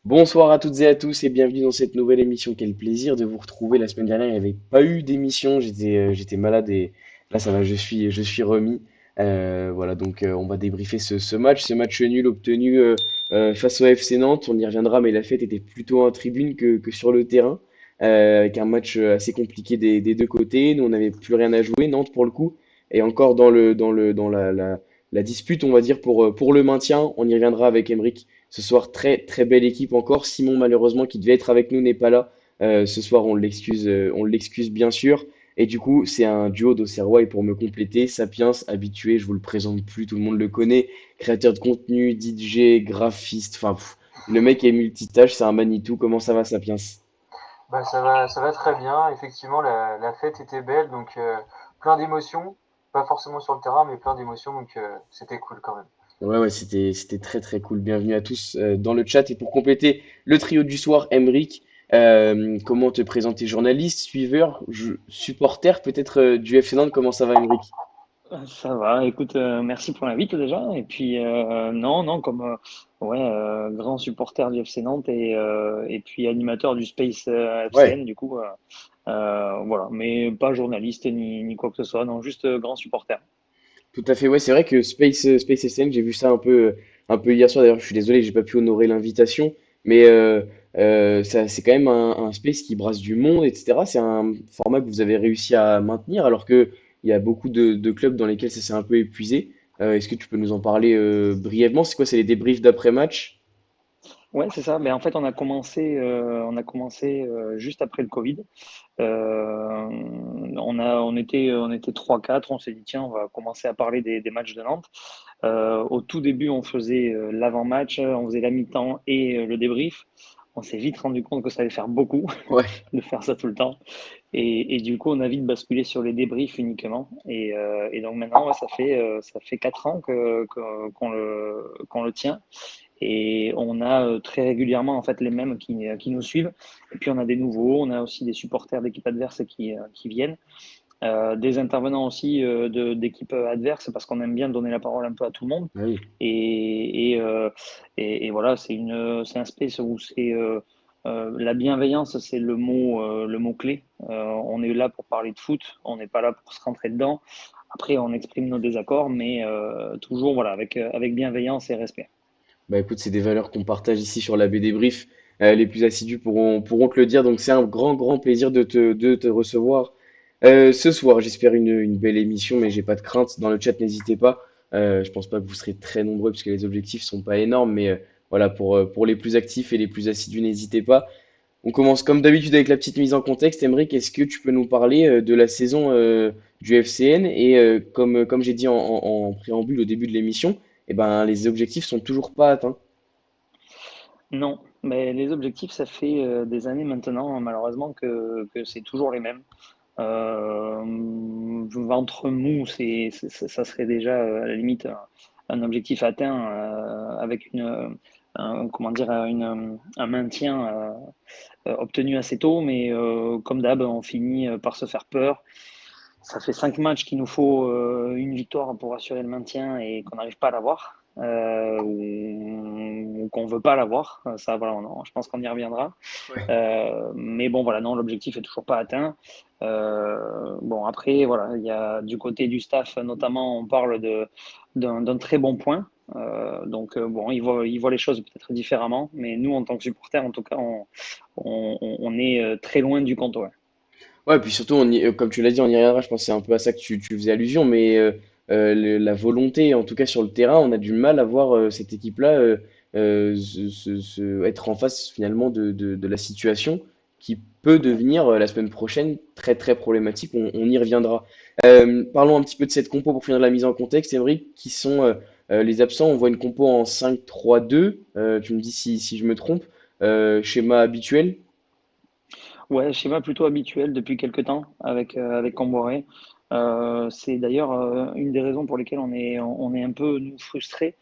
Bonsoir à toutes et à tous et bienvenue dans cette nouvelle émission. Quel plaisir de vous retrouver. La semaine dernière, il n'y avait pas eu d'émission. J'étais malade et là, ça va, je suis remis. Voilà, donc on va débriefer ce match nul obtenu face au FC Nantes. On y reviendra, mais la fête était plutôt en tribune que sur le terrain, avec un match assez compliqué des deux côtés. Nous, on n'avait plus rien à jouer, Nantes pour le coup, et encore dans la dispute, on va dire, pour le maintien. On y reviendra avec Emeric. Ce soir, très très belle équipe encore. Simon, malheureusement, qui devait être avec nous, n'est pas là. Ce soir, on l'excuse bien sûr. Et du coup, c'est un duo d'Auxerrois. Et pour me compléter, Sapiens, habitué, je vous le présente plus, tout le monde le connaît. Créateur de contenu, DJ, graphiste, enfin, le mec est multitâche, c'est un Manitou. Comment ça va, Sapiens? Bah, ça va très bien. Effectivement, la fête était belle, donc plein d'émotions. Pas forcément sur le terrain, mais plein d'émotions, donc c'était cool quand même. Ouais, ouais, c'était très très cool. Bienvenue à tous dans le chat. Et pour compléter le trio du soir, Emric, comment te présenter? Journaliste, suiveur, supporter peut-être du FC Nantes? Comment ça va, Emric? Ça va, écoute, merci pour l'invite déjà. Et puis, non, non, comme ouais, grand supporter du FC Nantes et puis animateur du Space Ouais, FCN, du coup, voilà, mais pas journaliste ni quoi que ce soit, non, juste grand supporter. tout à fait. Ouais, c'est vrai que Space SN, j'ai vu ça un peu hier soir. D'ailleurs, je suis désolé, j'ai pas pu honorer l'invitation. Mais c'est quand même un space qui brasse du monde, etc. C'est un format que vous avez réussi à maintenir, alors que il y a beaucoup de clubs dans lesquels ça s'est un peu épuisé. Est-ce que tu peux nous en parler brièvement? C'est quoi? C'est les débriefs d'après-match? Ouais, c'est ça. Mais en fait, on a commencé juste après le Covid. Euh, on était 3-4. On s'est dit, tiens, on va commencer à parler des matchs de Nantes. Au tout début, on faisait l'avant-match, on faisait la mi-temps et le débrief. On s'est vite rendu compte que ça allait faire beaucoup Ouais. de faire ça tout le temps. Et du coup, on a vite basculé sur les débriefs uniquement. Et donc maintenant, ouais, ça fait 4 ans qu'on le tient. Et on a très régulièrement en fait les mêmes qui nous suivent. Et puis on a des nouveaux, on a aussi des supporters d'équipes adverses qui viennent. Des intervenants aussi d'équipes adverses parce qu'on aime bien donner la parole un peu à tout le monde. Ah oui. Et voilà, c'est un space où la bienveillance, c'est le mot clé. On est là pour parler de foot, on n'est pas là pour se rentrer dedans. Après, on exprime nos désaccords, mais toujours voilà, avec bienveillance et respect. Bah écoute, c'est des valeurs qu'on partage ici sur la BD Brief. Les plus assidus pourront te le dire. Donc c'est un grand, grand plaisir de te recevoir ce soir. J'espère une belle émission, mais j'ai pas de crainte. Dans le chat, n'hésitez pas. Je pense pas que vous serez très nombreux parce que les objectifs sont pas énormes, mais voilà, pour les plus actifs et les plus assidus, n'hésitez pas. On commence comme d'habitude avec la petite mise en contexte. Emeric, est-ce que tu peux nous parler de la saison du FCN? Et comme j'ai dit en préambule au début de l'émission, eh ben, les objectifs sont toujours pas atteints. Non, mais les objectifs, ça fait des années maintenant, malheureusement, que c'est toujours les mêmes. Ventre mou, ça serait déjà à la limite un objectif atteint avec comment dire, un maintien obtenu assez tôt, mais comme d'hab, on finit par se faire peur. Ça fait 5 matchs qu'il nous faut une victoire pour assurer le maintien et qu'on n'arrive pas à l'avoir. Ou qu'on veut pas l'avoir. Ça, voilà, je pense qu'on y reviendra. Mais bon, voilà, non, l'objectif est toujours pas atteint. Bon, après, voilà, il y a du côté du staff, notamment, on parle d'un très bon point. Donc, bon, ils voient les choses peut-être différemment, mais nous, en tant que supporters, en tout cas, on est très loin du compte. Ouais. Ouais, puis surtout, comme tu l'as dit, on y reviendra. Je pense que c'est un peu à ça que tu faisais allusion, mais la volonté, en tout cas sur le terrain, on a du mal à voir cette équipe-là être en face finalement de la situation qui peut devenir la semaine prochaine très très problématique. On y reviendra. Parlons un petit peu de cette compo pour finir la mise en contexte, Émeric, qui sont les absents. On voit une compo en 5-3-2. Tu me dis si je me trompe. Schéma habituel. Ouais, schéma plutôt habituel depuis quelques temps avec Comboiré. C'est d'ailleurs une des raisons pour lesquelles on est un peu nous frustrés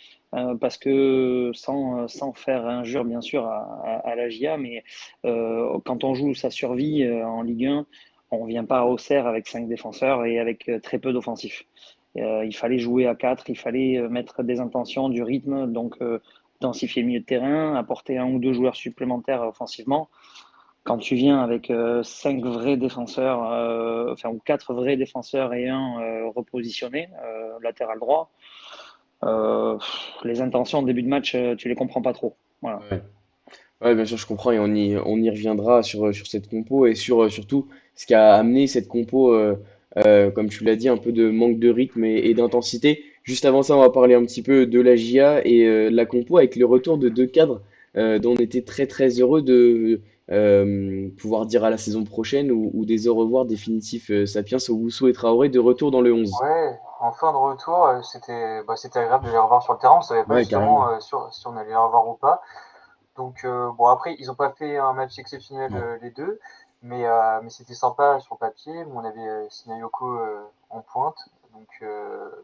parce que sans faire injure bien sûr à la GIA, mais quand on joue sa survie en Ligue 1, on vient pas à Auxerre avec 5 défenseurs et avec très peu d'offensifs. Il fallait jouer à 4, il fallait mettre des intentions, du rythme. Donc densifier le milieu de terrain, apporter un ou deux joueurs supplémentaires offensivement. Quand tu viens avec cinq vrais défenseurs, ou quatre vrais défenseurs et un repositionné, latéral droit, les intentions en début de match, tu les comprends pas trop. Voilà. Ouais. Ouais, bien sûr, je comprends et on y reviendra sur cette compo et surtout ce qui a amené cette compo, comme tu l'as dit, un peu de manque de rythme et d'intensité. Juste avant ça, on va parler un petit peu de la GIA et de la compo avec le retour de deux cadres dont on était très très heureux de pouvoir dire à la saison prochaine ou des au revoir définitifs Sapiens, Owusu et Traoré de retour dans le 11. Ouais, en fin de retour, c'était agréable de les revoir sur le terrain. On savait pas Ouais, carrément. justement si on allait les revoir ou pas. Donc bon après ils ont pas fait un match exceptionnel Non. les deux, mais c'était sympa sur le papier. On avait Sinayoko en pointe, donc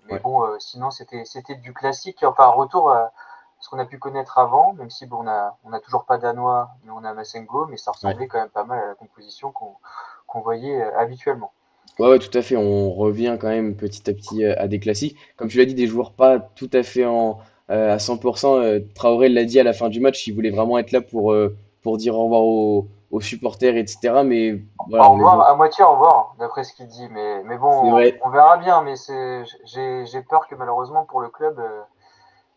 mais Ouais. bon sinon c'était du classique. Enfin un retour à ce qu'on a pu connaître avant, même si bon on a toujours pas Danois, mais on a Massengo, mais ça Ouais. ressemblait quand même pas mal à la composition qu'on voyait habituellement. Ouais, ouais, tout à fait. On revient quand même petit à petit à des classiques. Comme tu l'as dit, des joueurs pas tout à fait à 100%. Traoré l'a dit à la fin du match, il voulait vraiment être là pour dire au revoir aux supporters, etc. Mais voilà, Au on les voit. revoir, à moitié au revoir, d'après ce qu'il dit, mais C'est bon, vrai. on verra bien, mais j'ai peur que malheureusement pour le club,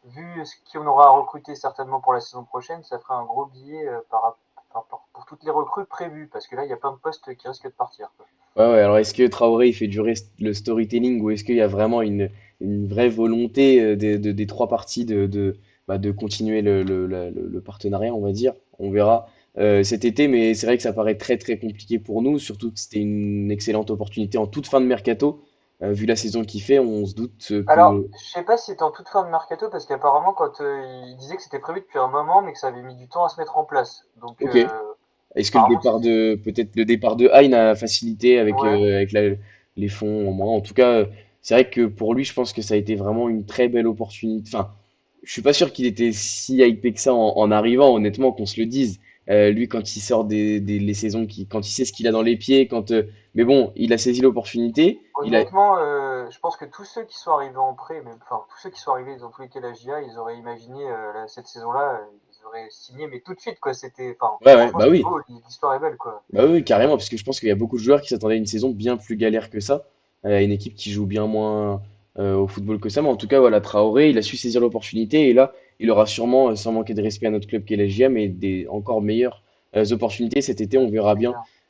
vu ce qu'on aura à recruter certainement pour la saison prochaine, ça ferait un gros billet pour toutes les recrues prévues, parce que là, il y a plein de postes qui risquent de partir, quoi. Ouais, ouais. Alors, est-ce que Traoré, il fait durer le storytelling ou est-ce qu'il y a vraiment une vraie volonté des trois parties de continuer le partenariat, on va dire. On verra cet été, mais c'est vrai que ça paraît très très compliqué pour nous, surtout que c'était une excellente opportunité en toute fin de mercato. Vu la saison qu'il fait, on se doute Alors, que. je sais pas si c'était en toute fin de mercato, parce qu'apparemment, quand il disait que c'était prévu depuis un moment, mais que ça avait mis du temps à se mettre en place. Donc, Ok. Est-ce que le apparemment, départ c'était. peut-être le départ de Hein a facilité Ouais. avec les fonds en moins. En tout cas, c'est vrai que pour lui, je pense que ça a été vraiment une très belle opportunité. Enfin, je suis pas sûr qu'il était si hypé que ça en arrivant, honnêtement, qu'on se le dise. Lui, quand il sort les saisons, quand il sait ce qu'il a dans les pieds, mais bon, il a saisi l'opportunité. Honnêtement, je pense que tous ceux qui sont arrivés en prêt, même, enfin, tous ceux qui sont arrivés dans tous les cas à la GIA, ils auraient imaginé cette saison-là, ils auraient signé, mais tout de suite, quoi. Enfin, Ouais, ouais, franchement, bah c'est oui. beau, l'histoire est belle, quoi. Bah oui, carrément, parce que je pense qu'il y a beaucoup de joueurs qui s'attendaient à une saison bien plus galère que ça, une équipe qui joue bien moins au football que ça. Mais en tout cas, voilà, Traoré, il a su saisir l'opportunité et là, il aura sûrement, sans manquer de respect à notre club qui est la JM, et des encore meilleures opportunités cet été. C'est clair.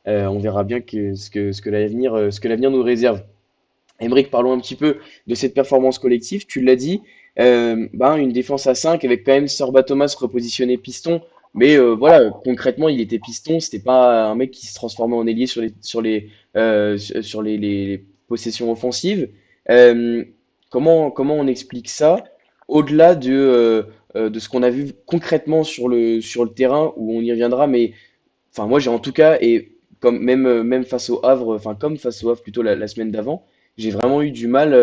On verra bien ce que l'avenir nous réserve. Aymeric, parlons un petit peu de cette performance collective. Tu l'as dit, une défense à 5 avec quand même Sorba Thomas repositionné piston. Mais voilà, concrètement, il était piston. C'était pas un mec qui se transformait en ailier sur les possessions offensives. Euh, comment on explique ça au-delà de ce qu'on a vu concrètement sur le terrain où on y reviendra. Mais enfin, moi, j'ai en tout cas, et même face au Havre, enfin, comme face au Havre plutôt la semaine d'avant, j'ai vraiment eu du mal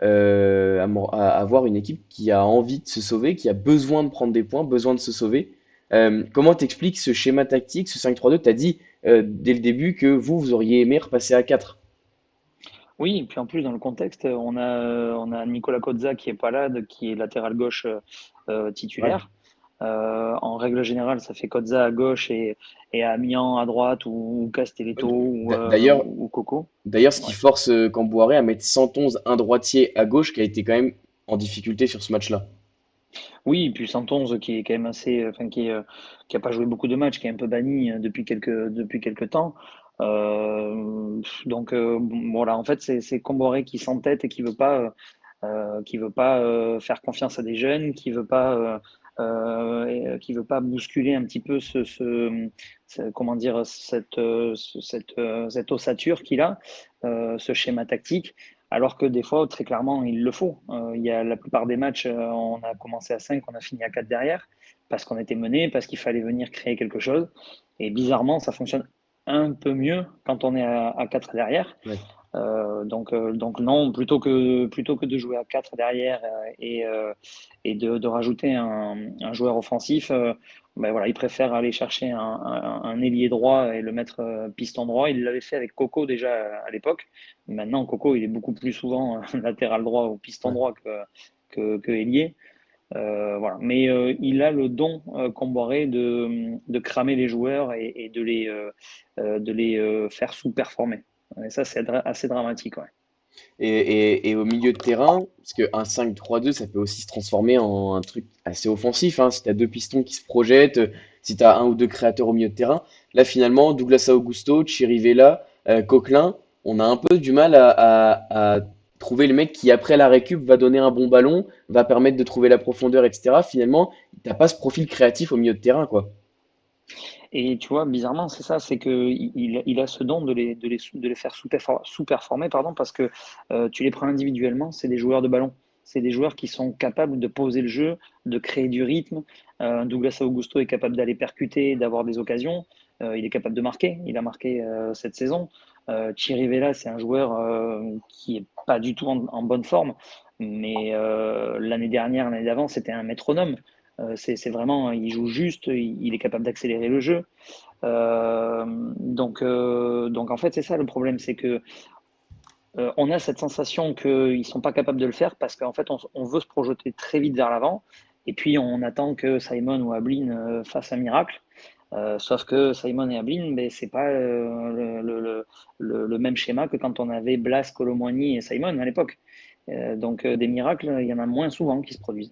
à avoir une équipe qui a envie de se sauver, qui a besoin de prendre des points, besoin de se sauver. Comment t'expliques ce schéma tactique, ce 5-3-2? T'as dit dès le début que vous auriez aimé repasser à 4. Oui, et puis en plus, dans le contexte, on a Nicolas Cozza qui est pas là, qui est latéral gauche Ouais. titulaire. En règle générale, ça fait Cozza à gauche et Amiens à droite ou Castelletto D'ailleurs, ou Coco. d'ailleurs, ce qui Ouais. force Camboiré à mettre 111 un droitier à gauche qui a été quand même en difficulté sur ce match-là. Oui, et puis Santonze qui est quand même qui a pas joué beaucoup de matchs, qui est un peu banni depuis quelques temps. Donc voilà, en fait, c'est Comboré qui s'entête et qui veut pas faire confiance à des jeunes, qui veut pas bousculer un petit peu comment dire, cette ossature qu'il a, ce schéma tactique. Alors que des fois, très clairement, il le faut. Il y a la plupart des matchs, on a commencé à 5, on a fini à 4 derrière, parce qu'on était mené, parce qu'il fallait venir créer quelque chose. Et bizarrement, ça fonctionne un peu mieux quand on est à 4 derrière. Ouais. Donc non, plutôt que de jouer à 4 derrière et de rajouter un joueur offensif, ben voilà, il préfère aller chercher un ailier droit et le mettre piston droit. Il l'avait fait avec Coco déjà à l'époque. Maintenant, Coco, il est beaucoup plus souvent latéral droit ou piston Ouais. droit que ailier. Voilà. Mais il a le don, Comboiré, de cramer les joueurs et de les faire sous-performer. Et ça, c'est assez dramatique. Ouais. Et au milieu de terrain, parce qu'un 5-3-2, ça peut aussi se transformer en un truc assez offensif, hein, si tu as deux pistons qui se projettent, si tu as un ou deux créateurs au milieu de terrain. Là, finalement, Douglas Augusto, Chirivella, Coquelin, on a un peu du mal à trouver le mec qui, après la récup, va donner un bon ballon, va permettre de trouver la profondeur, etc. Finalement, t'as pas ce profil créatif au milieu de terrain, quoi. Et tu vois, bizarrement, c'est ça, c'est que il a ce don de les faire sous-performer, pardon, parce que tu les prends individuellement, c'est des joueurs de ballon. C'est des joueurs qui sont capables de poser le jeu, de créer du rythme. Douglas Augusto est capable d'aller percuter, d'avoir des occasions. Il est capable de marquer. Il a marqué cette saison. Chirivella, c'est un joueur qui est pas du tout en bonne forme, mais l'année dernière, l'année d'avant, c'était un métronome. C'est vraiment, il joue juste, il est capable d'accélérer le jeu. Donc en fait, c'est ça le problème, c'est que on a cette sensation qu'ils ne sont pas capables de le faire parce qu'en fait, on veut se projeter très vite vers l'avant et puis on attend que Simon ou Ablin fassent un miracle. Sauf que Simon et Ablin, ben, c'est pas le même schéma que quand on avait Blas, Colomboigny et Simon à l'époque. Donc des miracles, il y en a moins souvent qui se produisent.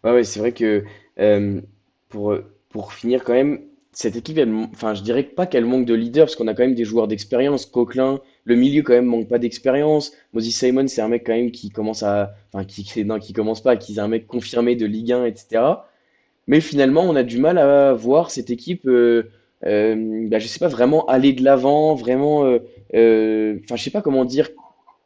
Ouais, ouais, c'est vrai que euh, pour, pour finir quand même, cette équipe, enfin, je dirais pas qu'elle manque de leader, parce qu'on a quand même des joueurs d'expérience. Coquelin, le milieu quand même manque pas d'expérience. Moses Simon, c'est un mec quand même qui commence à, enfin, non, qui commence pas, qui est un mec confirmé de Ligue 1, etc. Mais finalement, on a du mal à voir cette équipe, bah, je sais pas, vraiment aller de l'avant, vraiment, enfin, je sais pas comment dire.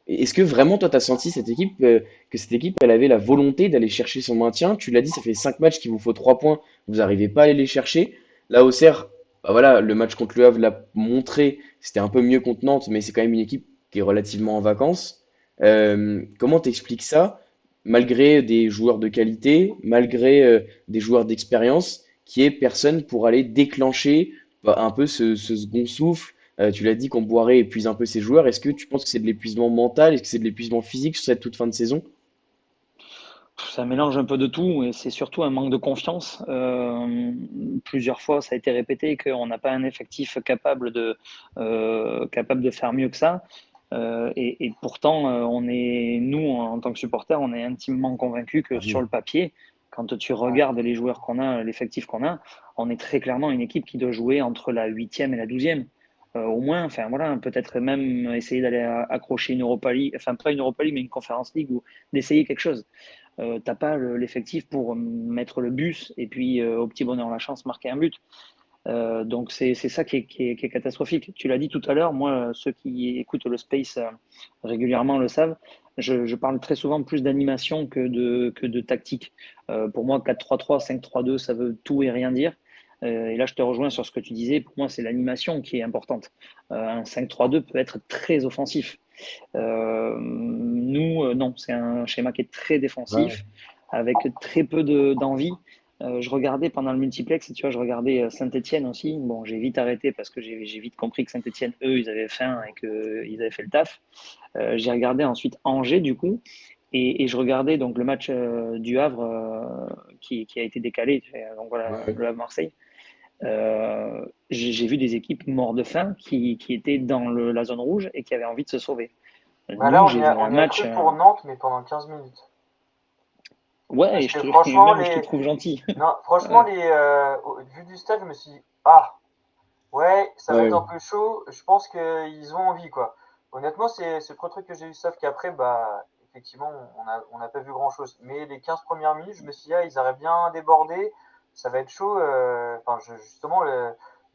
Est-ce que vraiment, toi, tu as senti cette équipe, que cette équipe, elle avait la volonté d'aller chercher son maintien? Tu l'as dit, ça fait 5 matchs qu'il vous faut 3 points, vous n'arrivez pas à aller les chercher. Là, Auxerre, bah voilà, le match contre le Havre l'a montré, c'était un peu mieux contre Nantes, mais c'est quand même une équipe qui est relativement en vacances. Comment t'expliques ça, malgré des joueurs de qualité, malgré des joueurs d'expérience, qui est personne pour aller déclencher bah, un peu ce second souffle? Tu l'as dit, Comboiré épuise un peu ses joueurs. Est-ce que tu penses que c'est de l'épuisement mental? Est-ce que c'est de l'épuisement physique sur cette toute fin de saison? Ça mélange un peu de tout et c'est surtout un manque de confiance. Plusieurs fois, ça a été répété qu'on n'a pas un effectif capable de faire mieux que ça. Et pourtant, nous, en tant que supporters, on est intimement convaincus Ah que sur oui. le papier, quand tu Ouais. regardes les joueurs qu'on a, l'effectif qu'on a, on est très clairement une équipe qui doit jouer entre la huitième et la douzième. Au moins, enfin voilà, peut-être même essayer d'aller accrocher une Europa League, enfin pas une Europa League, mais une Conference League ou d'essayer quelque chose. T'as pas l'effectif pour mettre le bus et puis au petit bonheur la chance marquer un but. Donc c'est ça qui est catastrophique. Tu l'as dit tout à l'heure, moi ceux qui écoutent le Space régulièrement le savent. Je parle très souvent plus d'animation que de tactique. Pour moi, 4-3-3, 5-3-2, ça veut tout et rien dire. Et là, je te rejoins sur ce que tu disais. Pour moi, c'est l'animation qui est importante. Un 5-3-2 peut être très offensif. Nous, non, c'est un schéma qui est très Ouais. défensif, avec très peu d'envie. Je regardais pendant le multiplex, et tu vois, je regardais Saint-Etienne aussi. Bon, j'ai vite arrêté parce que j'ai vite compris que Saint-Etienne, eux, ils avaient faim et qu'ils avaient fait le taf. J'ai regardé ensuite Angers, du coup, et je regardais donc le match du Havre qui a été décalé, donc voilà, Ouais. le Havre-Marseille. J'ai vu des équipes morts de faim qui étaient dans la zone rouge et qui avaient envie de se sauver. Bah là, Nous, j'ai vu un on y a match. cru pour Nantes, mais pendant 15 minutes. Ouais, Parce que et franchement, même je te trouve gentil. non, franchement, Ouais. vu du stade, je me suis dit, ah, ouais, ça va être Ouais. un peu chaud. Je pense qu'ils ont envie, quoi. Honnêtement, c'est le premier truc que j'ai eu, sauf qu'après, bah, effectivement, on n'a pas vu grand-chose. Mais les 15 premières minutes, je me suis dit, ah, ils auraient bien débordé. Ça va être chaud. Enfin, justement,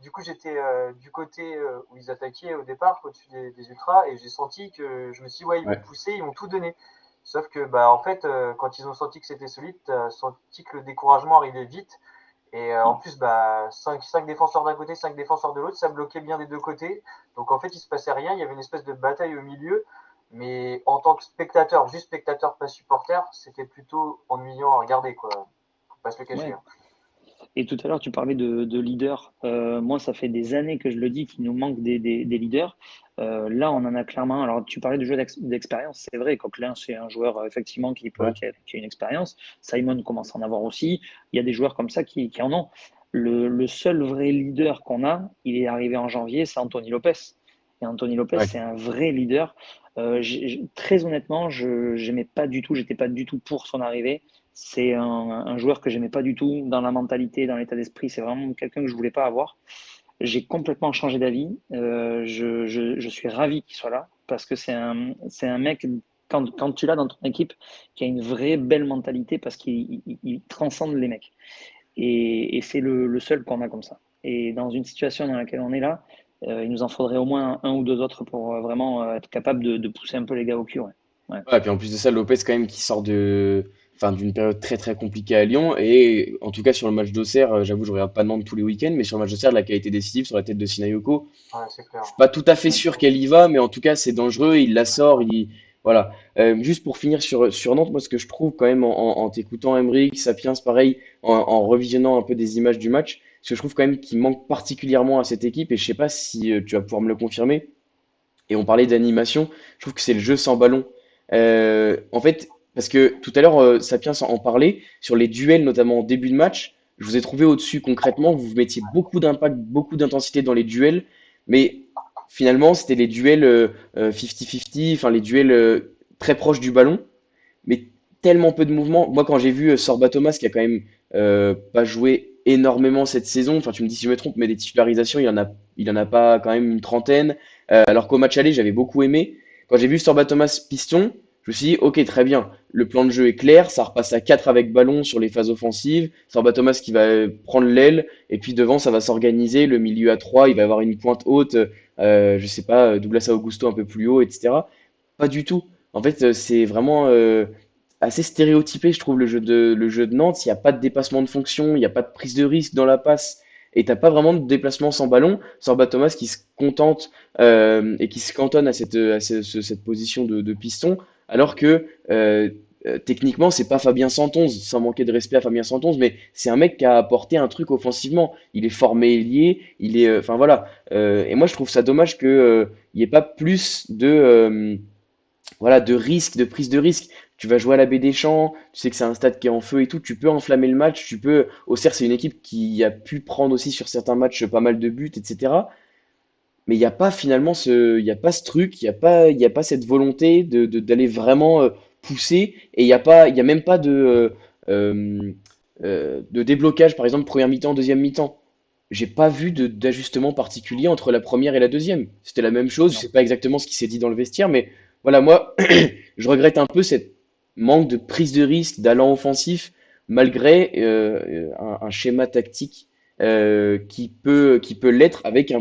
du coup, j'étais du côté où ils attaquaient au départ, au-dessus des Ultras, et j'ai senti que je me suis dit, ouais, ils vont Ouais. pousser, ils vont tout donner. Sauf que, bah, en fait, quand ils ont senti que c'était solide, senti que le découragement arrivait vite. Et en plus, bah, 5 défenseurs d'un côté, 5 défenseurs de l'autre, ça bloquait bien des deux côtés. Donc en fait, il se passait rien. Il y avait une espèce de bataille au milieu. Mais en tant que spectateur, juste spectateur, pas supporter, c'était plutôt ennuyant à regarder, quoi. Faut pas se le cacher, Ouais. hein. Et tout à l'heure, tu parlais de leaders. Moi, ça fait des années que je le dis qu'il nous manque des leaders. Là, on en a clairement. Alors, tu parlais de jeu d'expérience. C'est vrai, Coquelin, c'est un joueur effectivement Ouais. qui a une expérience. Simon commence à en avoir aussi. Il y a des joueurs comme ça qui en ont. Le seul vrai leader qu'on a, il est arrivé en janvier, c'est Anthony Lopez. Et Anthony Lopez, Ouais. c'est un vrai leader. Très honnêtement, je n'aimais pas du tout, j'étais pas du tout pour son arrivée. C'est un joueur que j'aimais pas du tout dans la mentalité, dans l'état d'esprit. C'est vraiment quelqu'un que je voulais pas avoir. J'ai complètement changé d'avis. Je suis ravi qu'il soit là parce que c'est un mec, quand tu l'as dans ton équipe, qui a une vraie belle mentalité parce qu'il transcende les mecs. Et c'est le seul qu'on a comme ça. Et dans une situation dans laquelle on est là, il nous en faudrait au moins un ou deux autres pour vraiment être capable de pousser un peu les gars au cul. Ouais. Ouais. Ouais, et puis en plus de ça, Lopez quand même qui sort enfin, d'une période très très compliquée à Lyon. Et en tout cas sur le match d'Auxerre, j'avoue, je regarde pas Nantes tous les week-ends, mais sur le match d'Auxerre, là, qui a été décisif sur la tête de Sinayoko, Ouais, c'est je clair. suis pas tout à fait sûr qu'elle y va, mais en tout cas c'est dangereux, il la sort, voilà. Juste pour finir sur Nantes, moi ce que je trouve quand même en t'écoutant Emeric, Sapiens, pareil, en revisionnant un peu des images du match, ce que je trouve quand même qui manque particulièrement à cette équipe, et je sais pas si tu vas pouvoir me le confirmer, et on parlait d'animation, je trouve que c'est le jeu sans ballon. En fait, parce que tout à l'heure, Sapiens en parlait, sur les duels, notamment en début de match, je vous ai trouvé au-dessus concrètement, vous mettiez beaucoup d'impact, beaucoup d'intensité dans les duels, mais finalement, c'était les duels 50-50, enfin les duels très proches du ballon, mais tellement peu de mouvement. Moi, quand j'ai vu Sorba Thomas, qui a quand même pas joué énormément cette saison, enfin tu me dis si je me trompe, mais des titularisations, il en a pas quand même une trentaine. Alors qu'au match aller, j'avais beaucoup aimé. Quand j'ai vu Sorba Thomas piston, je me suis dit, ok, très bien, le plan de jeu est clair, ça repasse à 4 avec ballon sur les phases offensives. Sorba Thomas qui va prendre l'aile, et puis devant, ça va s'organiser. Le milieu à 3 il va avoir une pointe haute, je sais pas, Douglas Augusto un peu plus haut, etc. Pas du tout. En fait, c'est vraiment assez stéréotypé, je trouve, le jeu de Nantes. Il n'y a pas de dépassement de fonction, il n'y a pas de prise de risque dans la passe, et t'as pas vraiment de déplacement sans ballon. Sorba Thomas qui se contente et qui se cantonne cette position de piston, alors que techniquement, c'est pas Fabien Santonze, sans manquer de respect à Fabien Santonze, mais c'est un mec qui a apporté un truc offensivement. Il est formé ailier, il est, enfin voilà. Et moi, je trouve ça dommage que il n'y ait pas plus voilà, de risque, de prise de risque. Tu vas jouer à la Baie des Champs, tu sais que c'est un stade qui est en feu et tout, tu peux enflammer le match, tu peux. Auxerre, c'est une équipe qui a pu prendre aussi sur certains matchs pas mal de buts, etc. Mais il n'y a pas finalement il y a pas ce truc, il y a pas cette volonté d'aller vraiment pousser, et il y a même pas euh, de déblocage, par exemple, première mi-temps, deuxième mi-temps. J'ai pas vu d'ajustement particulier entre la première et la deuxième. C'était la même chose, je Non. sais pas exactement ce qui s'est dit dans le vestiaire, mais voilà, moi, je regrette un peu cette manque de prise de risque, d'allant offensif, malgré un schéma tactique qui peut l'être avec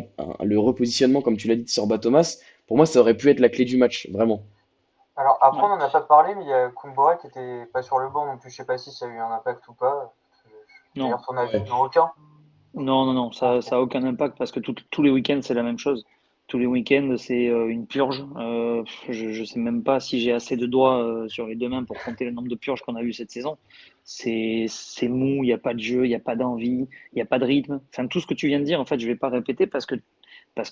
le repositionnement, comme tu l'as dit, de Sorba Thomas. Pour moi, ça aurait pu être la clé du match, vraiment. Alors après, on Ouais. n'en a pas parlé, mais il y a Kumbora qui était pas sur le banc non plus. Je sais pas si ça a eu un impact ou pas. D'ailleurs, Non. ton avis? Ouais. Non, aucun? Non, ça a aucun impact parce que tous les week-ends, c'est la même chose. Tous les week-ends, c'est une purge. Je sais même pas si j'ai assez de doigts sur les deux mains pour compter le nombre de purges qu'on a eu cette saison. C'est mou, il n'y a pas de jeu, il n'y a pas d'envie, il n'y a pas de rythme. Enfin, tout ce que tu viens de dire, en fait, je vais pas répéter parce que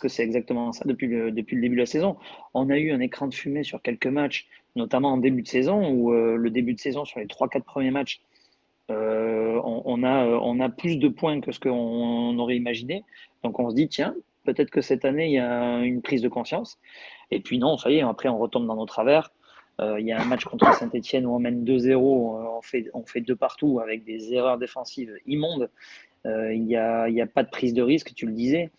c'est exactement ça depuis le début de la saison. On a eu un écran de fumée sur quelques matchs, notamment en début de saison, où le début de saison, sur les trois quatre premiers matchs, on a plus de points que ce qu'on aurait imaginé. Donc on se dit, tiens, peut-être que cette année, il y a une prise de conscience. Et puis non, ça y est, après on retombe dans nos travers. Il y a un match contre Saint-Etienne où on mène 2-0, on fait deux partout avec des erreurs défensives immondes. Il y a pas de prise de risque, tu le disais.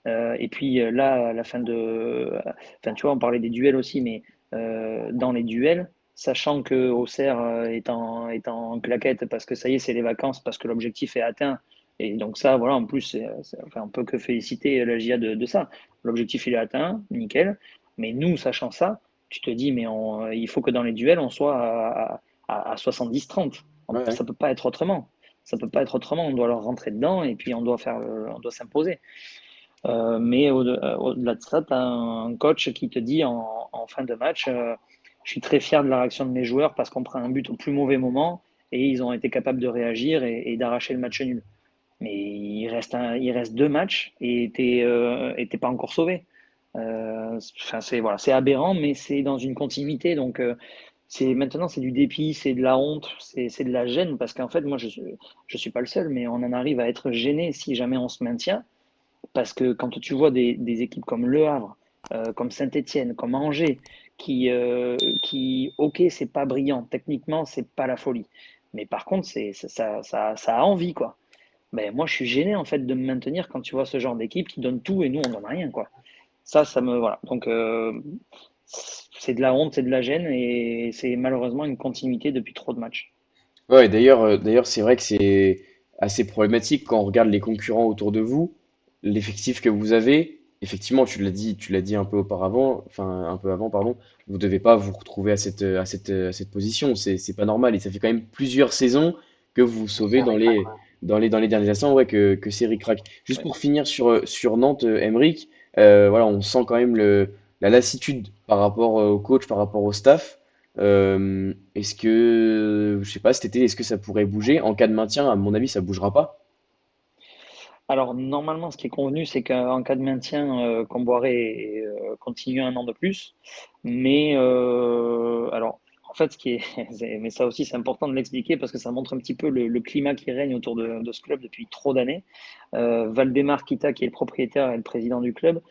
Et puis là, à la fin de. Enfin, tu vois, on parlait des duels aussi, mais dans les duels, sachant que Auxerre est en claquette parce que ça y est, c'est les vacances, parce que l'objectif est atteint. Et donc, ça, voilà, en plus, enfin, on peut que féliciter la GIA de ça. L'objectif, il est atteint, nickel. Mais nous, sachant ça, tu te dis, mais il faut que dans les duels, on soit à 70-30. Ouais, ouais. Ça peut pas être autrement. Ça peut pas être autrement. On doit leur rentrer dedans et puis on doit s'imposer. Mais au-delà de ça, tu as un coach qui te dit en fin de match, je suis très fier de la réaction de mes joueurs parce qu'on prend un but au plus mauvais moment et ils ont été capables de réagir et d'arracher le match nul. mais il reste deux matchs et t'es pas encore sauvé. Enfin, c'est voilà, c'est aberrant, mais c'est dans une continuité. Donc, c'est maintenant, c'est du dépit, c'est de la honte, c'est de la gêne, parce qu'en fait, moi, je suis pas le seul, mais on en arrive à être gêné si jamais on se maintient, parce que quand tu vois des équipes comme Le Havre, comme Saint-Étienne, comme Angers, ok, c'est pas brillant, techniquement, c'est pas la folie, mais par contre, ça a envie, quoi. Ben, moi, je suis gêné en fait de me maintenir quand tu vois ce genre d'équipe qui donne tout et nous, on donne rien, quoi. Ça me voilà. Donc, c'est de la honte, c'est de la gêne et c'est malheureusement une continuité depuis trop de matchs. Ouais, d'ailleurs, c'est vrai que c'est assez problématique quand on regarde les concurrents autour de vous, l'effectif que vous avez. Effectivement, tu l'as dit un peu auparavant, enfin un peu avant, pardon. Vous devez pas vous retrouver à cette position. C'est pas normal et ça fait quand même plusieurs saisons que vous vous sauvez C'est ric-rac, ouais. dans les derniers instants, ouais, que c'est ric-rac. Juste Ouais. pour finir sur Nantes, Emeric, voilà, on sent quand même la lassitude par rapport au coach, par rapport au staff. Est-ce que, je sais pas, cet été, est-ce que ça pourrait bouger? En cas de maintien, à mon avis, ça bougera pas. Alors normalement, ce qui est convenu, c'est qu'en cas de maintien, Comboiré continue un an de plus. Mais alors, en fait, ce qui est, mais ça aussi, c'est important de l'expliquer parce que ça montre un petit peu le climat qui règne autour de ce club depuis trop d'années. Valdemar Kita, qui est le propriétaire et le président du club,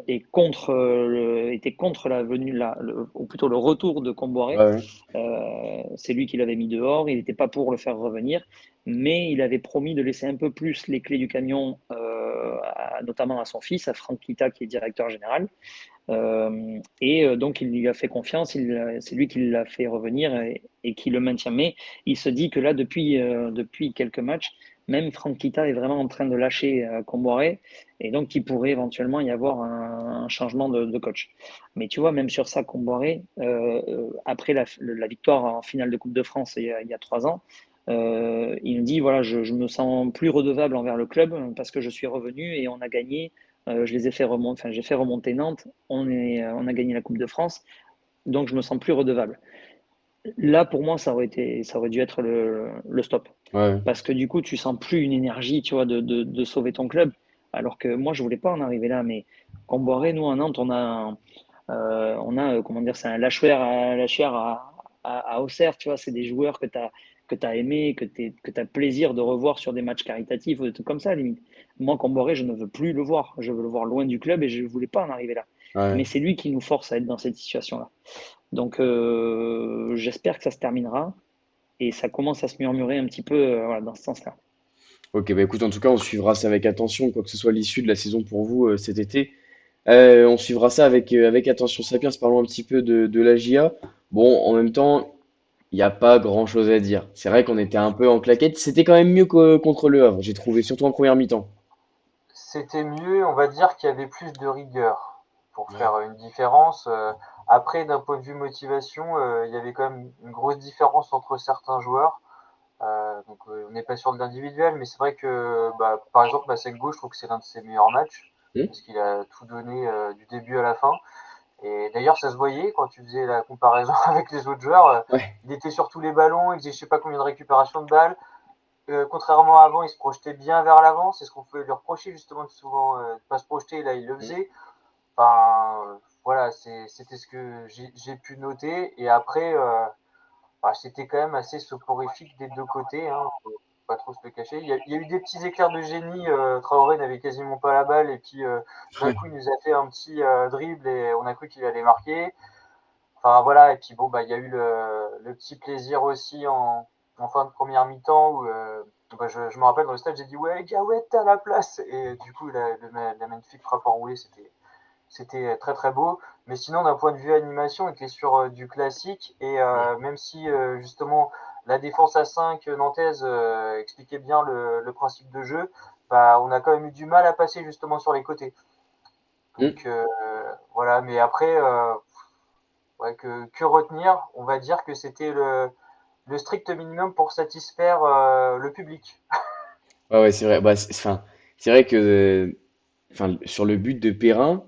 était contre la venue, ou plutôt le retour de Ouais, Comboiré. ouais. C'est lui qui l'avait mis dehors, il n'était pas pour le faire revenir, mais il avait promis de laisser un peu plus les clés du camion, notamment à son fils, à Franck Kita, qui est directeur général. Donc il lui a fait confiance, c'est lui qui l'a fait revenir et qui le maintient. Mais il se dit que là, depuis quelques matchs, même Franck Kita est vraiment en train de lâcher Comboiré, et donc il pourrait éventuellement y avoir un changement de coach. Mais tu vois, même sur ça, Comboiré, après la victoire en finale de Coupe de France il y a 3 ans, il me dit, voilà, je me sens plus redevable envers le club parce que je suis revenu et on a gagné. Je les ai fait remonter, enfin, j'ai fait remonter Nantes. On a gagné la Coupe de France, donc je me sens plus redevable. Là, pour moi, ça aurait dû être le stop, Ouais. parce que du coup, tu sens plus une énergie, tu vois, de sauver ton club. Alors que moi, je voulais pas en arriver là, mais Comboiré, nous, à Nantes, comment dire, c'est un lâcheur à Auxerre, tu vois, c'est des joueurs que tu as aimé, que tu as plaisir de revoir sur des matchs caritatifs ou des trucs comme ça, à la limite. Moi, Comboiré, je ne veux plus le voir. Je veux le voir loin du club et je ne voulais pas en arriver là. Ouais. Mais c'est lui qui nous force à être dans cette situation-là. Donc, j'espère que ça se terminera et ça commence à se murmurer un petit peu voilà, dans ce sens-là. Ok, bah écoute, en tout cas, on suivra ça avec attention, quoi que ce soit l'issue de la saison pour vous cet été. On suivra ça avec attention. Sapiens, parlons un petit peu de la GIA. Bon, en même temps, il n'y a pas grand-chose à dire. C'est vrai qu'on était un peu en claquette. C'était quand même mieux que contre Le Havre, j'ai trouvé, surtout en première mi-temps. C'était mieux, on va dire qu'il y avait plus de rigueur pour Ouais. faire une différence. Après, d'un point de vue motivation, il y avait quand même une grosse différence entre certains joueurs. On n'est pas sûr de l'individuel, mais c'est vrai que, bah, par exemple, Massengo, je trouve que c'est l'un de ses meilleurs matchs Hmm. parce qu'il a tout donné du début à la fin. Et d'ailleurs, ça se voyait quand tu faisais la comparaison avec les autres joueurs. Ouais. Il était sur tous les ballons, il faisait je sais pas combien de récupérations de balles. Contrairement à avant, il se projetait bien vers l'avant. C'est ce qu'on pouvait lui reprocher justement de souvent ne pas se projeter. Là, il le Hmm. faisait. Enfin, voilà, c'était ce que j'ai pu noter. Et après, bah, c'était quand même assez soporifique des deux côtés. Hein, faut pas trop se le cacher. Il y a eu des petits éclairs de génie. Traoré n'avait quasiment pas la balle et puis d'un Ouais. coup il nous a fait un petit dribble et on a cru qu'il allait marquer. Enfin voilà, et puis bon, bah, il y a eu le petit plaisir aussi en fin de première mi-temps où bah, je me rappelle dans le stade, j'ai dit ouais, Gaouette, t'es à la place. Et du coup, la magnifique frappe enroulée, c'était très très beau. Mais sinon, d'un point de vue animation, on était sur du classique. Et Ouais. même si justement la défense à 5 nantaise expliquait bien le principe de jeu, bah, on a quand même eu du mal à passer justement sur les côtés. Hmm. Donc voilà, mais après, ouais, que retenir? On va dire que c'était le strict minimum pour satisfaire le public. Ouais, ouais, c'est vrai. Bah, enfin, c'est vrai que enfin, sur le but de Perrin,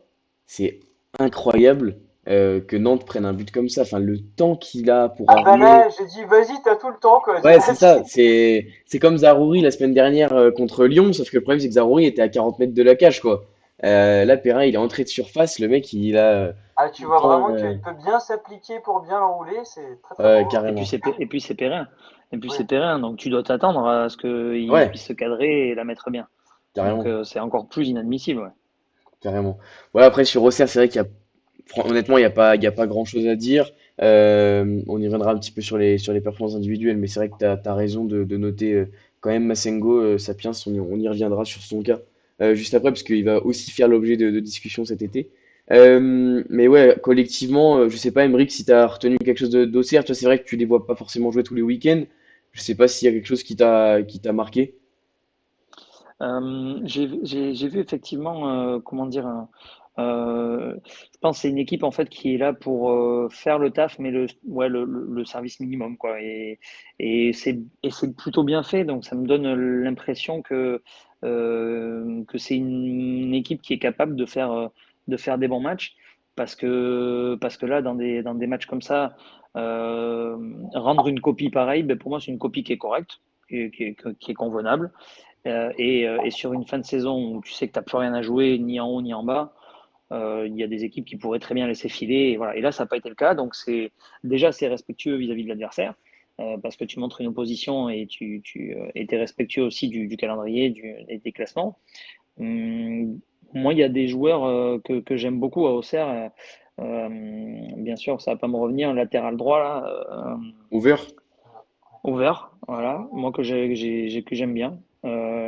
c'est incroyable. que Nantes prenne un but comme ça. Enfin, le temps qu'il a pour Ah bah armer. là, j'ai dit, vas-y, t'as tout le temps, quoi. Ouais, c'est ça. C'est comme Zaroury la semaine dernière contre Lyon, sauf que le problème, c'est que Zaroury était à 40 mètres de la cage, quoi. Là, Perrin, il est entré de surface. Le mec, il a Ah, tout tu le vois temps. vraiment qu'il peut bien s'appliquer pour bien l'enrouler, c'est très très Ouais, fort, hein. carrément. Et puis c'est Perrin. Et puis Oui, c'est Perrin, donc tu dois t'attendre à ce qu'il Ouais, puisse se cadrer et la mettre bien. Donc carrément. c'est encore plus inadmissible. Ouais. Carrément. Ouais, après, sur Auxerre, c'est vrai qu'il y a. Honnêtement, il y a pas grand-chose à dire. On y reviendra un petit peu sur les performances individuelles, mais c'est vrai que tu as raison de noter quand même Massengo, Sapiens, on y reviendra sur son cas juste après, parce qu'il va aussi faire l'objet de discussions cet été. Mais ouais, collectivement, je sais pas, Emeric, si tu as retenu quelque chose d'Auxerre. Toi, c'est vrai que tu les vois pas forcément jouer tous les week-ends. Je sais pas s'il y a quelque chose qui t'a marqué. J'ai vu effectivement, comment dire, je pense que c'est une équipe en fait qui est là pour faire le taf, mais ouais, le service minimum quoi. Et c'est plutôt bien fait, donc ça me donne l'impression que c'est une équipe qui est capable de faire des bons matchs, parce que là dans des matchs comme ça, euh, rendre une copie pareille, ben pour moi c'est une copie qui est correcte, qui est convenable. Et sur une fin de saison où tu sais que tu n'as plus rien à jouer, ni en haut ni en bas, il y a des équipes qui pourraient très bien laisser filer. Et, voilà. Et là, ça n'a pas été le cas. Donc, c'est respectueux vis-à-vis de l'adversaire, parce que tu montres une opposition et tu es respectueux aussi du calendrier et des classements. Moi, il y a des joueurs que j'aime beaucoup à Auxerre. Bien sûr, ça va pas me revenir. Latéral droit, là, Over? Over, voilà, moi que j'aime bien.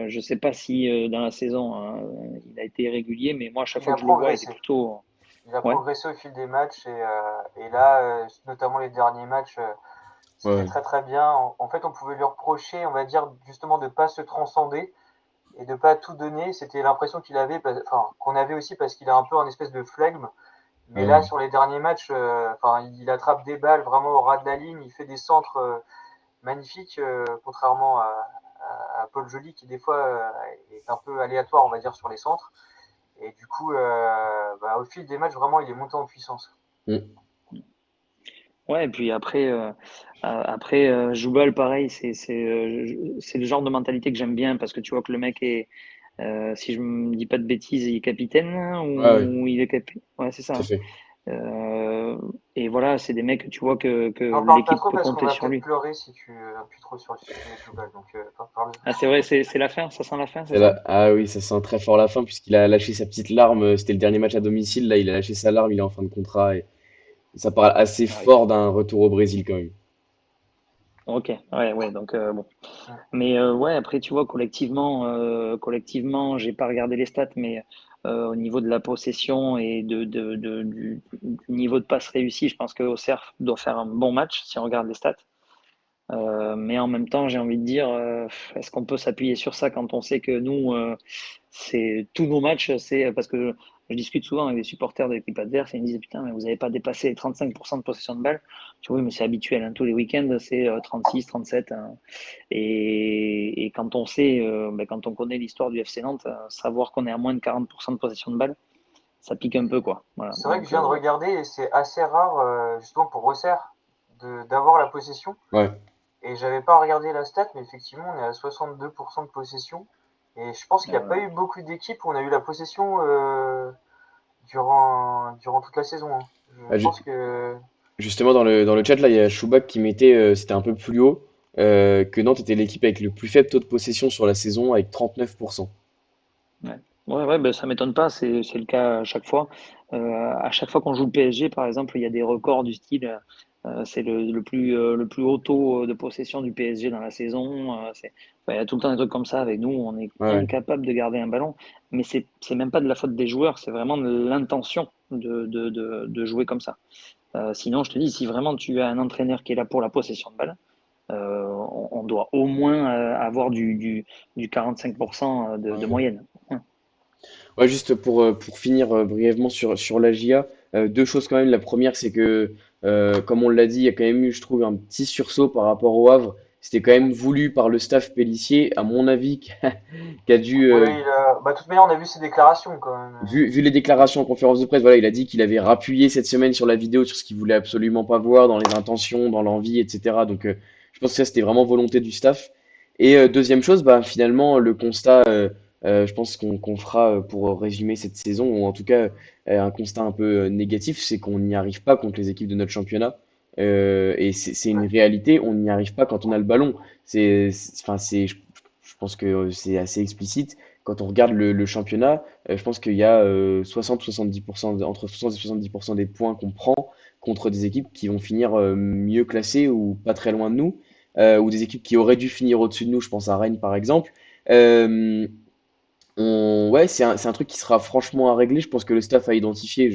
Je sais pas si dans la saison hein, il a été irrégulier, mais moi à chaque il fois a que je le vois, il est progressé. plutôt Il a ouais. progressé au fil des matchs et là, notamment les derniers matchs, c'était Ouais. très très bien. En fait, on pouvait lui reprocher, on va dire, justement de pas se transcender et de pas tout donner. C'était l'impression qu'il avait, enfin, qu'on avait aussi parce qu'il a un peu un espèce de flegme. Mais là, Ouais. sur les derniers matchs, enfin, il attrape des balles vraiment au ras de la ligne. Il fait des centres magnifiques, contrairement à Paul Joly qui des fois est un peu aléatoire, on va dire, sur les centres. Et du coup, bah, au fil des matchs, vraiment, il est monté en puissance. Mm. Ouais, et puis après Joubal pareil, c'est le genre de mentalité que j'aime bien parce que tu vois que le mec est si je me dis pas de bêtises, il est capitaine hein, Ouais, ouais, ou il est capitaine. Ouais, c'est ça. tout à Hein. fait. Et voilà, c'est des mecs, tu vois que N'en parle pas l'équipe trop peut parce qu'on compter va sur peut-être lui. pleurer si tu appuies trop sur le sujet de Joubal. Donc, parle. Ah, c'est vrai, c'est la fin, ça sent la fin, c'est C'est ça? là. Ah oui, ça sent très fort la fin, puisqu'il a lâché sa petite larme. C'était le dernier match à domicile. Là, il a lâché sa larme, il est en fin de contrat. Et ça parle assez Ah oui. fort d'un retour au Brésil, quand même. Ok, ouais, ouais, donc bon. Mm. Mais ouais, après, tu vois, collectivement, j'ai pas regardé les stats, mais au niveau de la possession et du niveau de passe réussi, je pense que Auxerre doit faire un bon match si on regarde les stats. Mais en même temps, j'ai envie de dire, est-ce qu'on peut s'appuyer sur ça quand on sait que nous, c'est tous nos matchs, c'est parce que je discute souvent avec des supporters de l'équipe adverse et ils me disent putain, mais vous n'avez pas dépassé les 35% de possession de balle. Je dis oui, mais c'est habituel, hein, tous les week-ends, c'est 36, 37. Hein. Et quand on sait, ben, quand on connaît l'histoire du FC Nantes, savoir qu'on est à moins de 40% de possession de balle, ça pique un peu, quoi. Voilà. C'est vrai que je Donc, viens de regarder et c'est assez rare, justement, pour Auxerre, d'avoir la possession. Ouais. Et j'avais pas regardé la stat, mais effectivement, on est à 62% de possession. Et je pense qu'il n'y a pas euh, eu beaucoup d'équipes où on a eu la possession durant toute la saison, hein. Je Ah, pense que justement, dans le chat, là, il y a Choubac qui mettait, c'était un peu plus haut, que Nantes était l'équipe avec le plus faible taux de possession sur la saison, avec 39%. ouais, ouais, ouais, ben, ça m'étonne pas, c'est le cas à chaque fois qu'on joue le PSG, par exemple, il y a des records du style, c'est le plus haut taux de possession du PSG dans la saison. Enfin, il y a tout le temps des trucs comme ça avec nous, on est Ouais, ouais. incapable de garder un ballon, mais c'est même pas de la faute des joueurs, c'est vraiment de l'intention de jouer comme ça. Sinon, je te dis, si vraiment tu as un entraîneur qui est là pour la possession de balle, on doit au moins avoir du 45% de Ouais. moyenne. Ouais, juste pour finir brièvement sur la GIA, deux choses quand même. La première, c'est que, comme on l'a dit, il y a quand même eu, je trouve, un petit sursaut par rapport au Havre. c'était quand même voulu par le staff Pélissier, à mon avis, qui a dû, Oui, bah, de toute manière, on a vu ses déclarations quand même. vu les déclarations en conférence de presse, voilà, il a dit qu'il avait rappuyé cette semaine sur la vidéo sur ce qu'il voulait absolument pas voir, dans les intentions, dans l'envie, etc. Donc, je pense que ça, c'était vraiment volonté du staff. Et deuxième chose, bah, finalement, le constat, je pense qu'on fera pour résumer cette saison, ou en tout cas un constat un peu négatif, c'est qu'on n'y arrive pas contre les équipes de notre championnat. Et c'est une Ouais. réalité, on n'y arrive pas quand on a le ballon. Enfin, je pense que c'est assez explicite. Quand on regarde le championnat, je pense qu'il y a 60-70%, entre 60 et 70% des points qu'on prend contre des équipes qui vont finir mieux classées ou pas très loin de nous, ou des équipes qui auraient dû finir au-dessus de nous, je pense à Rennes par exemple. Euh, ouais, c'est un truc qui sera franchement à régler. Je pense que le staff a identifié.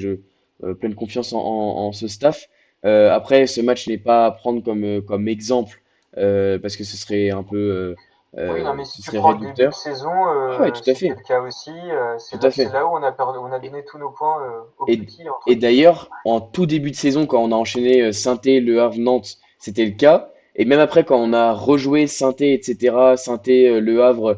Pleine confiance en ce staff. Après, ce match n'est pas à prendre comme exemple parce que ce serait un peu, Oui, non, mais si ce tu serait prends le début de réducteur. saison, Ah ouais, tout à c'était fait, le cas aussi. tout à C'est fait. là où on a perdu, on a donné tous nos points aux Et, petits, entre et guillemets. d'ailleurs, en tout début de saison, quand on a enchaîné Saint-Étienne, Le Havre, Nantes, c'était le cas. Et même après, quand on a rejoué Saint-Étienne, etc., Saint-Étienne, Le Havre,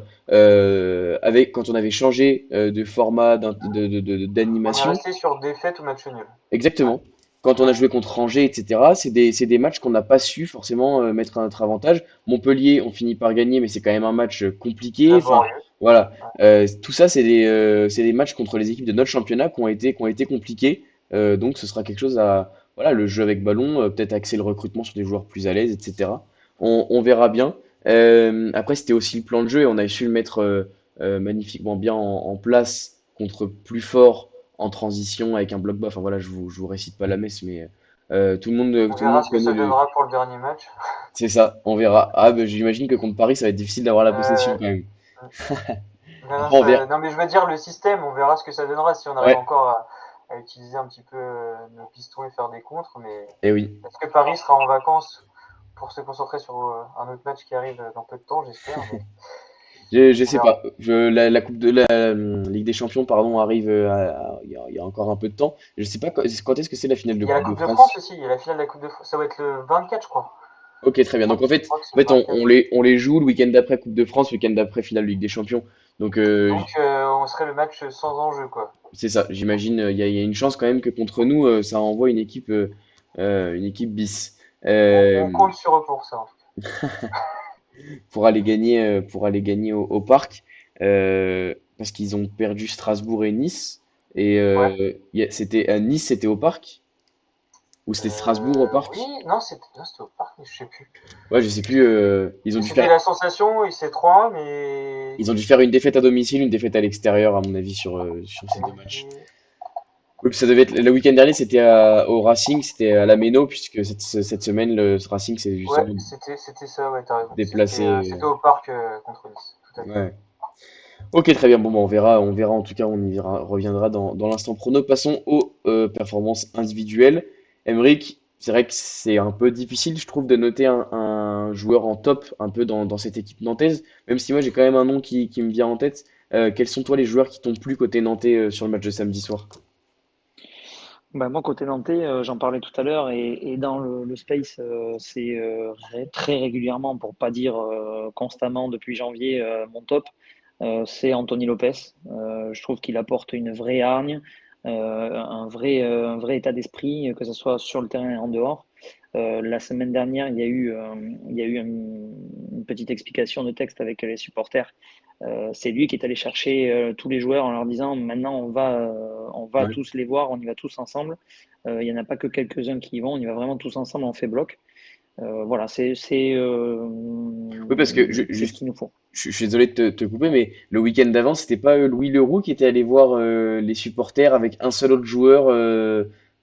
quand on avait changé de format On est d'animation, resté sur défaite ou match nul. Ouais, exactement. Quand on a joué contre Angers, etc., c'est des matchs qu'on n'a pas su forcément mettre à notre avantage. Montpellier, on finit par gagner, mais c'est quand même un match compliqué. Enfin, laborieux. voilà. Ouais. Tout ça, c'est des matchs contre les équipes de notre championnat qui ont été compliqués. Donc, ce sera quelque chose à. Voilà, le jeu avec ballon, peut-être axer le recrutement sur des joueurs plus à l'aise, etc. On verra bien. Après, c'était aussi le plan de jeu et on a su le mettre magnifiquement bien en place contre plus fort en transition avec un bloc bas. Enfin voilà, je vous récite pas la messe, mais tout le monde, On tout le verra monde ce que connaît ça le. donnera pour le dernier match. C'est ça, on verra. Ah, bah, j'imagine que contre Paris, ça va être difficile d'avoir la possession Euh, quand même. non, non, Après, on verra. non, mais je veux dire le système, on verra ce que ça donnera si on arrive Ouais, encore à utiliser un petit peu nos pistons et faire des contres. Mais et oui. est-ce que Paris sera en vacances pour se concentrer sur un autre match qui arrive dans peu de temps, j'espère, mais Je on sais verra. pas. La Coupe de la Ligue des Champions, pardon, arrive. Il y a encore un peu de temps. Je sais pas quand est-ce que c'est la finale de Il y a la Coupe de Coupe de France France. aussi, il y a la finale de la Coupe de France. Ça va être le 24, je crois. Ok, très bien. Donc en Je fait, crois que c'est en le fait, on, 24. on les, on les joue le week-end d'après Coupe de France, le week-end d'après finale de Ligue des Champions. Donc Donc on serait le match sans enjeu, quoi. c'est ça, j'imagine, il y a une chance quand même que contre nous, ça envoie une équipe bis. On Euh, compte sur eux pour ça, en tout pour aller gagner au parc, parce qu'ils ont perdu Strasbourg et Nice. Et cas. Ouais. c'était à Nice, c'était au parc? Ou c'était Strasbourg au Oui, parc? non, c'était au parc, mais je sais plus. Ouais, je sais plus. Ils ont Mais dû c'était faire, la sensation, il c'est 3, mais. ils ont dû faire une défaite à domicile, une défaite à l'extérieur, à mon avis, sur ces deux matchs. et- Oui, puis ça devait être le week-end dernier, c'était au Racing, c'était à la Méno, puisque cette semaine, le Racing s'est Ouais, justement c'était ça, ouais, t'as raison. C'était déplacé. au parc contre Nice, tout à fait. Ouais. Ok, très bien. Bon, bah, on verra en tout cas, reviendra dans l'instant prono. Passons aux performances individuelles. Emric, c'est vrai que c'est un peu difficile, je trouve, de noter un joueur en top un peu dans cette équipe nantaise, même si moi j'ai quand même un nom qui me vient en tête. Quels sont toi les joueurs qui t'ont plu côté nantais sur le match de samedi soir? Bah, moi, côté nantais, j'en parlais tout à l'heure, et dans le space, c'est très régulièrement, pour pas dire constamment depuis janvier, mon top, c'est Anthony Lopez. Je trouve qu'il apporte une vraie hargne, un vrai état d'esprit, que ce soit sur le terrain et en dehors. La semaine dernière, il y a eu une petite explication de texte avec les supporters. C'est lui qui est allé chercher tous les joueurs en leur disant maintenant on va Ouais. tous les voir, on y va tous ensemble. Il n'y en a pas que quelques-uns qui y vont, on y va vraiment tous ensemble, on fait bloc. Voilà, Oui, parce que c'est ce qu'il nous faut. je suis désolé de te couper, mais le week-end d'avant, c'était pas Louis Leroux qui était allé voir les supporters avec un seul autre joueur,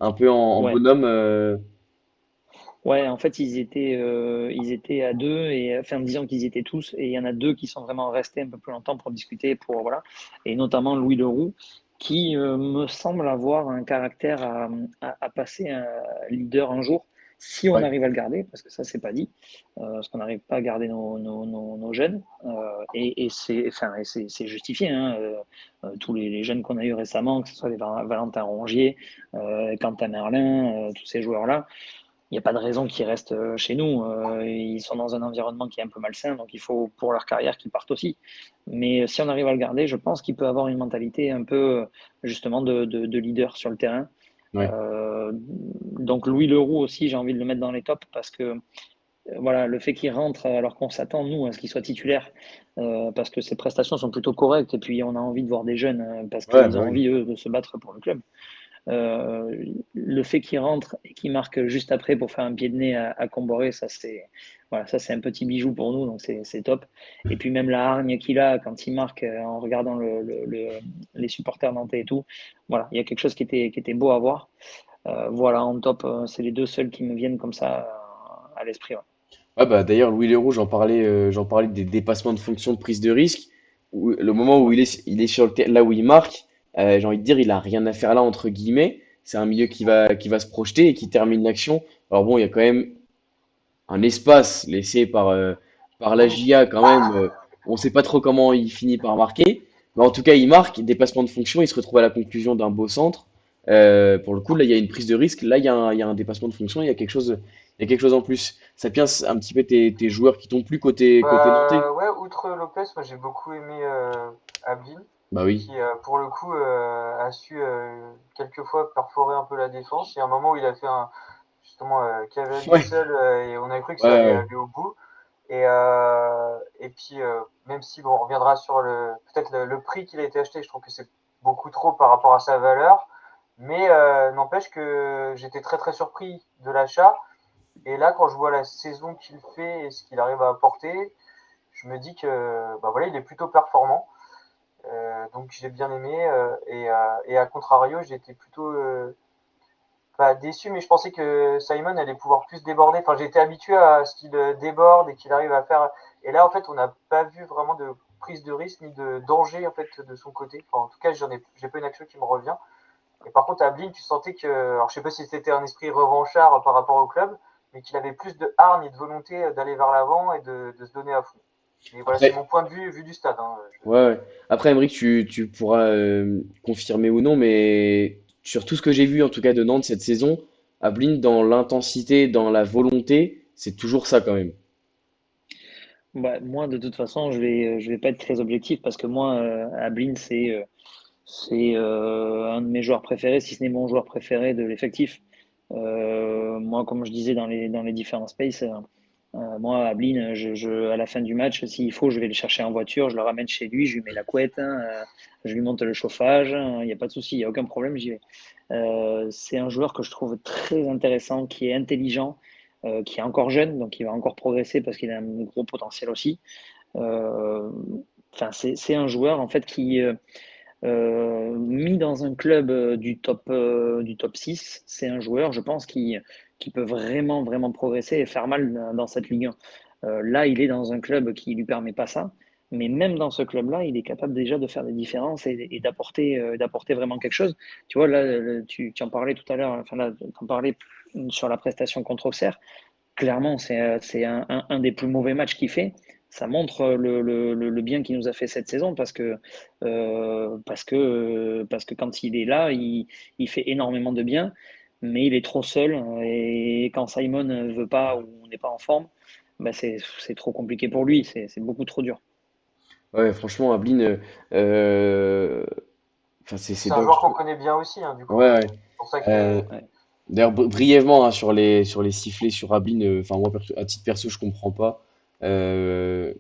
un peu en Ouais, bonhomme. ouais, en fait, ils étaient à deux, et enfin, disons qu'ils y étaient tous, et il y en a deux qui sont vraiment restés un peu plus longtemps pour discuter, voilà, et notamment Louis Leroux, qui me semble avoir un caractère à passer un leader un jour, si on Ouais. arrive à le garder, parce que ça, c'est pas dit, parce qu'on n'arrive pas à garder nos jeunes, et c'est justifié, hein, tous les jeunes qu'on a eu récemment, que ce soit les Valentin Rongier, Quentin Merlin, tous ces joueurs-là. il n'y a pas de raison qu'ils restent chez nous. Ils sont dans un environnement qui est un peu malsain, donc il faut pour leur carrière qu'ils partent aussi. Mais si on arrive à le garder, je pense qu'il peut avoir une mentalité un peu justement de leader sur le terrain. Ouais. Donc Louis Leroux aussi, j'ai envie de le mettre dans les tops parce que voilà, le fait qu'il rentre alors qu'on s'attend, nous, à ce qu'il soit titulaire, parce que ses prestations sont plutôt correctes, et puis on a envie de voir des jeunes, parce Ouais, qu'ils bah ont oui. envie, eux, de se battre pour le club. Le fait qu'il rentre et qu'il marque juste après pour faire un pied de nez à Comboré, ça c'est voilà, ça c'est un petit bijou pour nous, donc c'est top. Et puis même la hargne qu'il a quand il marque en regardant les supporters nantais et tout, voilà, il y a quelque chose qui était beau à voir. Voilà, en top, c'est les deux seuls qui me viennent comme ça à l'esprit. Ouais. Ah bah d'ailleurs Louis Leroux, j'en parlais des dépassements de fonction de prise de risque. Le moment où il est sur le là où il marque, j'ai envie de dire, il a rien à faire là entre guillemets. C'est un milieu qui va se projeter et qui termine l'action. Alors bon, il y a quand même un espace laissé par la Oui, JA quand même. On sait pas trop comment il finit par marquer. Mais en tout cas, il marque, dépassement de fonction, il se retrouve à la conclusion d'un beau centre. Pour le coup, là, il y a une prise de risque. Là, il y a un dépassement de fonction. Il y a quelque chose en plus. Ça pience un petit peu tes joueurs qui t'ont plus côté nantais. bah ouais, outre Lopez, moi j'ai beaucoup aimé Ablin, Bah oui. qui pour le coup a su quelquefois perforer un peu la défense. Il y a un moment où il a fait un justement cavalier Ouais. seul et on a cru que Ouais, ça allait ouais. aller au bout. Et puis même si bon, on reviendra sur le peut-être le prix qu'il a été acheté, je trouve que c'est beaucoup trop par rapport à sa valeur. Mais n'empêche que j'étais très très surpris de l'achat. Et là, quand je vois la saison qu'il fait et ce qu'il arrive à apporter, je me dis que bah voilà, il est plutôt performant. Donc j'ai bien aimé et à contrario, j'ai été plutôt pas déçu, mais je pensais que Simon allait pouvoir plus déborder. Enfin, j'ai été habitué à ce qu'il déborde et qu'il arrive à faire. Et là, en fait, on n'a pas vu vraiment de prise de risque ni de danger en fait de son côté. Enfin, en tout cas, j'ai pas une action qui me revient. Et par contre, à Blin, tu sentais que, alors je sais pas si c'était un esprit revanchard par rapport au club, mais qu'il avait plus de hargne et de volonté d'aller vers l'avant et de se donner à fond. Mais voilà, c'est Après, mon point de vue vu du stade. Hein. ouais, ouais. Après, Emeric, tu pourras confirmer ou non, mais sur tout ce que j'ai vu, en tout cas de Nantes cette saison, Ablin, dans l'intensité, dans la volonté, c'est toujours ça quand même. Bah, moi, de toute façon, je vais pas être très objectif parce que moi, Ablin, c'est un de mes joueurs préférés, si ce n'est mon joueur préféré de l'effectif. Moi, comme je disais dans les différents spaces, moi, Ablin, à la fin du match, s'il faut, je vais le chercher en voiture, je le ramène chez lui, je lui mets la couette, hein, je lui monte le chauffage, il n'y a pas de souci, il n'y a aucun problème, j'y vais. C'est un joueur que je trouve très intéressant, qui est intelligent, qui est encore jeune, donc il va encore progresser parce qu'il a un gros potentiel aussi. Euh, Enfin, c'est un joueur en fait qui, mis dans un club du top 6, c'est un joueur, je pense, qui peut vraiment, vraiment progresser et faire mal dans cette Ligue 1. Là, il est dans un club qui ne lui permet pas ça, mais même dans ce club-là, il est capable déjà de faire des différences et d'apporter vraiment quelque chose. Tu vois, là, tu en parlais tout à l'heure, enfin là, tu en parlais sur la prestation contre Auxerre. Clairement, c'est un des plus mauvais matchs qu'il fait. Ça montre le bien qu'il nous a fait cette saison parce que quand il est là, il fait énormément de bien, mais il est trop seul. Et quand Simon ne veut pas ou n'est pas en forme, bah c'est trop compliqué pour lui. C'est beaucoup trop dur. Ouais, franchement, Ablin, euh, enfin, c'est C'est un dingue, je joueur qu'on trouve. connaît bien aussi, hein, du coup. Ouais, ouais. C'est pour ça que Euh, D'ailleurs, brièvement, hein, sur les sifflets sur Ablin, enfin, moi, à titre perso, je comprends pas. Euh,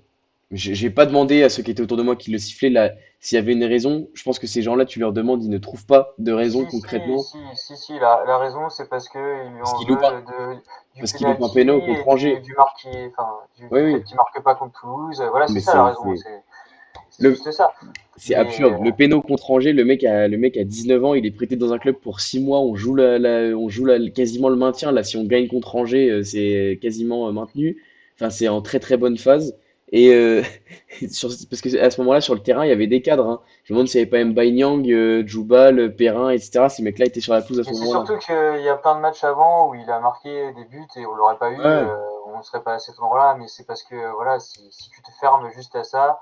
j'ai pas demandé à ceux qui étaient autour de moi qui le sifflaient là, s'il y avait une raison. Je pense que ces gens-là, tu leur demandes, ils ne trouvent pas de raison si, si, concrètement, si, si, si, la raison, c'est parce qu'ils lui parce en qu'ils loupent un, veulent du parce qu'ils loupent un penalty péno et contre Angers. du marqué, enfin, Oui, du fait oui. qu'il marque pas contre Toulouse. Voilà, c'est Mais ça la raison. C'est le, juste ça. c'est Mais absurde. Le péno contre Angers, le mec a 19 ans, il est prêté dans un club pour 6 mois. On joue quasiment le maintien. Là, si on gagne contre Angers, c'est quasiment maintenu. Enfin, c'est en très très bonne phase. Et parce que à ce moment-là, sur le terrain, il y avait des cadres, hein. Je me demande s'il n'y avait pas Mbaye Niang, Djoubal, Perrin, etc. Ces mecs-là étaient sur la pelouse à ce c'est moment-là. surtout qu'il y a plein de matchs avant où il a marqué des buts et on l'aurait pas eu, Ouais, on ne serait pas à cet endroit-là. Mais c'est parce que voilà, si tu te fermes juste à ça,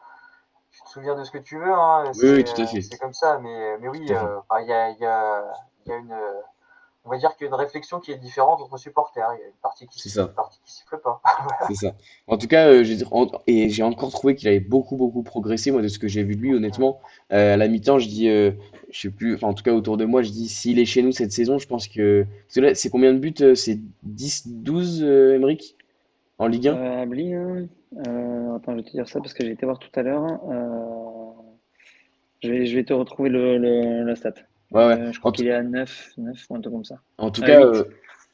tu te souviens de ce que tu veux, hein, oui, oui, tout à fait. c'est comme ça. Mais oui, Tout à fait. bah, il y a une on va dire qu'il y a une réflexion qui est différente entre supporters. Il y a une partie qui c'est siffle, ça. une partie qui siffle pas. C'est ça. En tout cas, et j'ai encore trouvé qu'il avait beaucoup progressé, moi, de ce que j'ai vu de lui, honnêtement. À la mi-temps, je dis, je sais plus, enfin, en tout cas, autour de moi, je dis, s'il est chez nous cette saison, je pense que. Parce que là, c'est combien de buts? C'est 10, 12, Emeric, en Ligue 1? Ablin, attends, je vais te dire ça parce que j'ai été voir tout à l'heure. Je vais te retrouver la stat. Ouais, ouais. Je crois qu'il est à 9 9 ou un truc comme ça. En tout À cas, 8.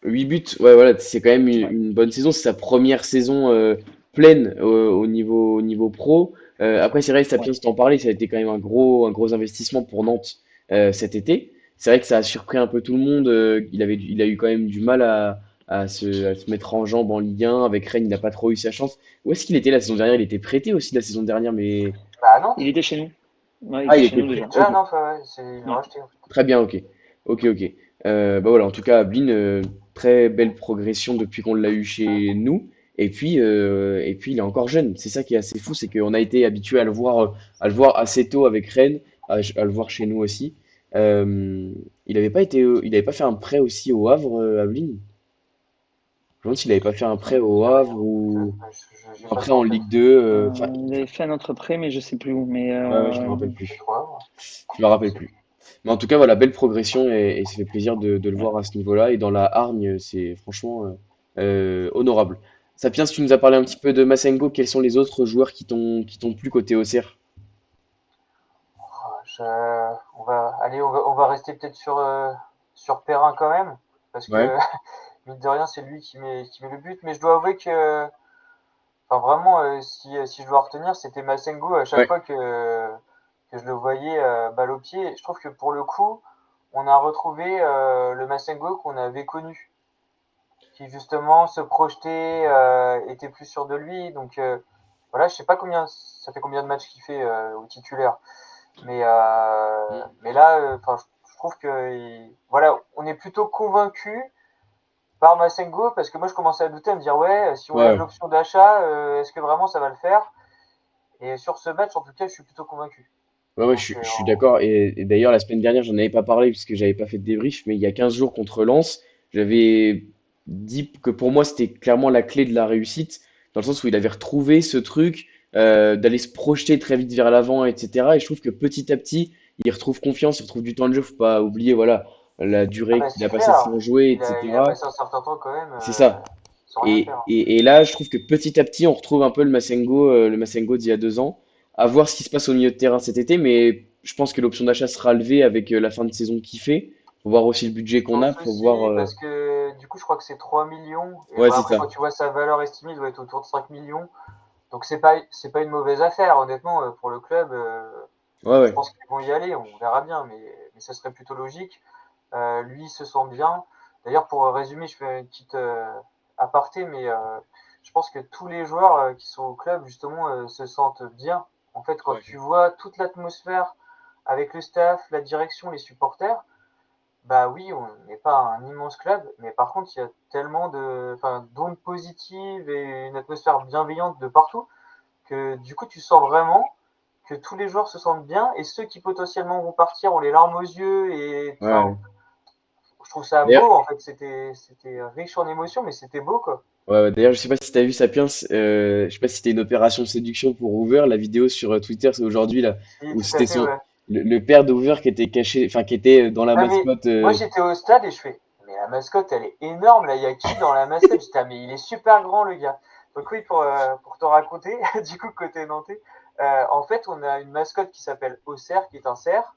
8 buts, ouais, voilà, c'est quand même Ouais. une bonne saison. C'est sa première saison pleine au niveau pro. Après, c'est vrai, Ouais. Sapiens, t'en parlais, ça a été quand même un gros investissement pour Nantes cet été. C'est vrai que ça a surpris un peu tout le monde. Il a eu quand même du mal à se mettre en jambe en Ligue 1. Avec Rennes, il n'a pas trop eu sa chance. Où est-ce qu'il était la saison dernière? Il était prêté aussi la saison dernière, mais. Bah à Il Nantes, était chez nous. Ouais, il Ah, était il chez était nous il déjà. est déjà Ok. à Nantes, ouais, ils l'ont Ouais. acheté en fait. Très bien, ok. Ok, ok. Bah voilà, en tout cas, Ablin, très belle progression depuis qu'on l'a eu chez nous. Et puis, il est encore jeune. C'est ça qui est assez fou, c'est qu'on a été habitué à le voir assez tôt avec Rennes, à le voir chez nous aussi. Il avait pas fait un prêt aussi au Havre, Ablin? Je me demande s'il avait pas fait un Ça prêt me au dit Havre rien. ou Euh, J'ai un pas prêt ça en en tête. Ligue 2. Enfin, il avait fait un autre prêt, mais je sais plus où. Mais ouais, je me rappelle C'est plus. quoi? Je me rappelle Je sais plus. plus. Mais en tout cas, voilà, belle progression et ça fait plaisir de le voir à ce niveau-là. Et dans la hargne, c'est franchement honorable. Sapiens, tu nous as parlé un petit peu de Massengo. Quels sont les autres joueurs qui t'ont plu côté Auxerre? On va rester peut-être sur Perrin quand même, parce Ouais, que mine de rien, c'est lui qui met le but. Mais je dois avouer que, enfin vraiment, si je dois retenir, c'était Massengo à chaque ouais, fois que je le voyais balle au pied. Je trouve que pour le coup, on a retrouvé le Massengo qu'on avait connu, qui justement se projetait, était plus sûr de lui. Donc voilà, je sais pas ça fait combien de matchs qu'il fait au titulaire. Mais là, enfin, je trouve que voilà, on est plutôt convaincu par Massengo parce que moi je commençais à douter, à me dire ouais, si on ouais, lève ouais. l'option d'achat, est-ce que vraiment ça va le faire? Et sur ce match, en tout cas, je suis plutôt convaincu. Ouais, ouais, Donc je suis d'accord. Et d'ailleurs, la semaine dernière, j'en avais pas parlé puisque j'avais pas fait de débrief, mais il y a 15 jours contre Lens, j'avais dit que pour moi, c'était clairement la clé de la réussite, dans le sens où il avait retrouvé ce truc d'aller se projeter très vite vers l'avant, etc. Et je trouve que petit à petit, il retrouve confiance, il retrouve du temps de jeu. Faut pas oublier, voilà, la ah durée bah qu'il a c'est passé clair, sans jouer, il a etc. passé un certain temps quand même C'est ça. sans rien faire. Et là, je trouve que petit à petit, on retrouve un peu le Massengo d'il y a 2 ans. À voir ce qui se passe au milieu de terrain cet été, mais je pense que l'option d'achat sera levée avec la fin de saison qu'il fait. Faut voir aussi le budget Je qu'on a, pense faut voir. aussi parce que du coup, je crois que c'est 3 millions. Et Ouais, bah, c'est après, ça. quand tu vois sa valeur estimée, il doit être autour de 5 millions. Donc c'est pas une mauvaise affaire, honnêtement, pour le club. Ouais, Je ouais. pense qu'ils vont y aller, on verra bien, mais ça serait plutôt logique. Lui il se sent bien. D'ailleurs, pour résumer, je fais une petite aparté, mais je pense que tous les joueurs qui sont au club, justement, se sentent bien. En fait, quand Ouais. tu vois toute l'atmosphère avec le staff, la direction, les supporters, bah oui, on n'est pas un immense club, mais par contre, il y a tellement enfin, d'ondes positives et une atmosphère bienveillante de partout que du coup, tu sens vraiment que tous les joueurs se sentent bien et ceux qui potentiellement vont partir ont les larmes aux yeux et Ouais, enfin, ouais. je trouve ça D'ailleurs, beau en fait, c'était riche en émotions mais c'était beau quoi. d'ailleurs, je sais pas si t'as vu Sapiens, je sais pas si c'était une opération de séduction pour Hoover, la vidéo sur Twitter, c'est aujourd'hui là, Si, où tout à c'était fait, ouais. le père d'Hoover qui était caché, enfin qui était dans la Ah mais mascotte. moi j'étais au stade et je fais mais la mascotte elle est énorme là, il y a qui dans la mascotte? J'étais ah, mais il est super grand le gars. Donc oui pour te raconter du coup côté nantais, en fait on a une mascotte qui s'appelle Auxerre qui est un cerf.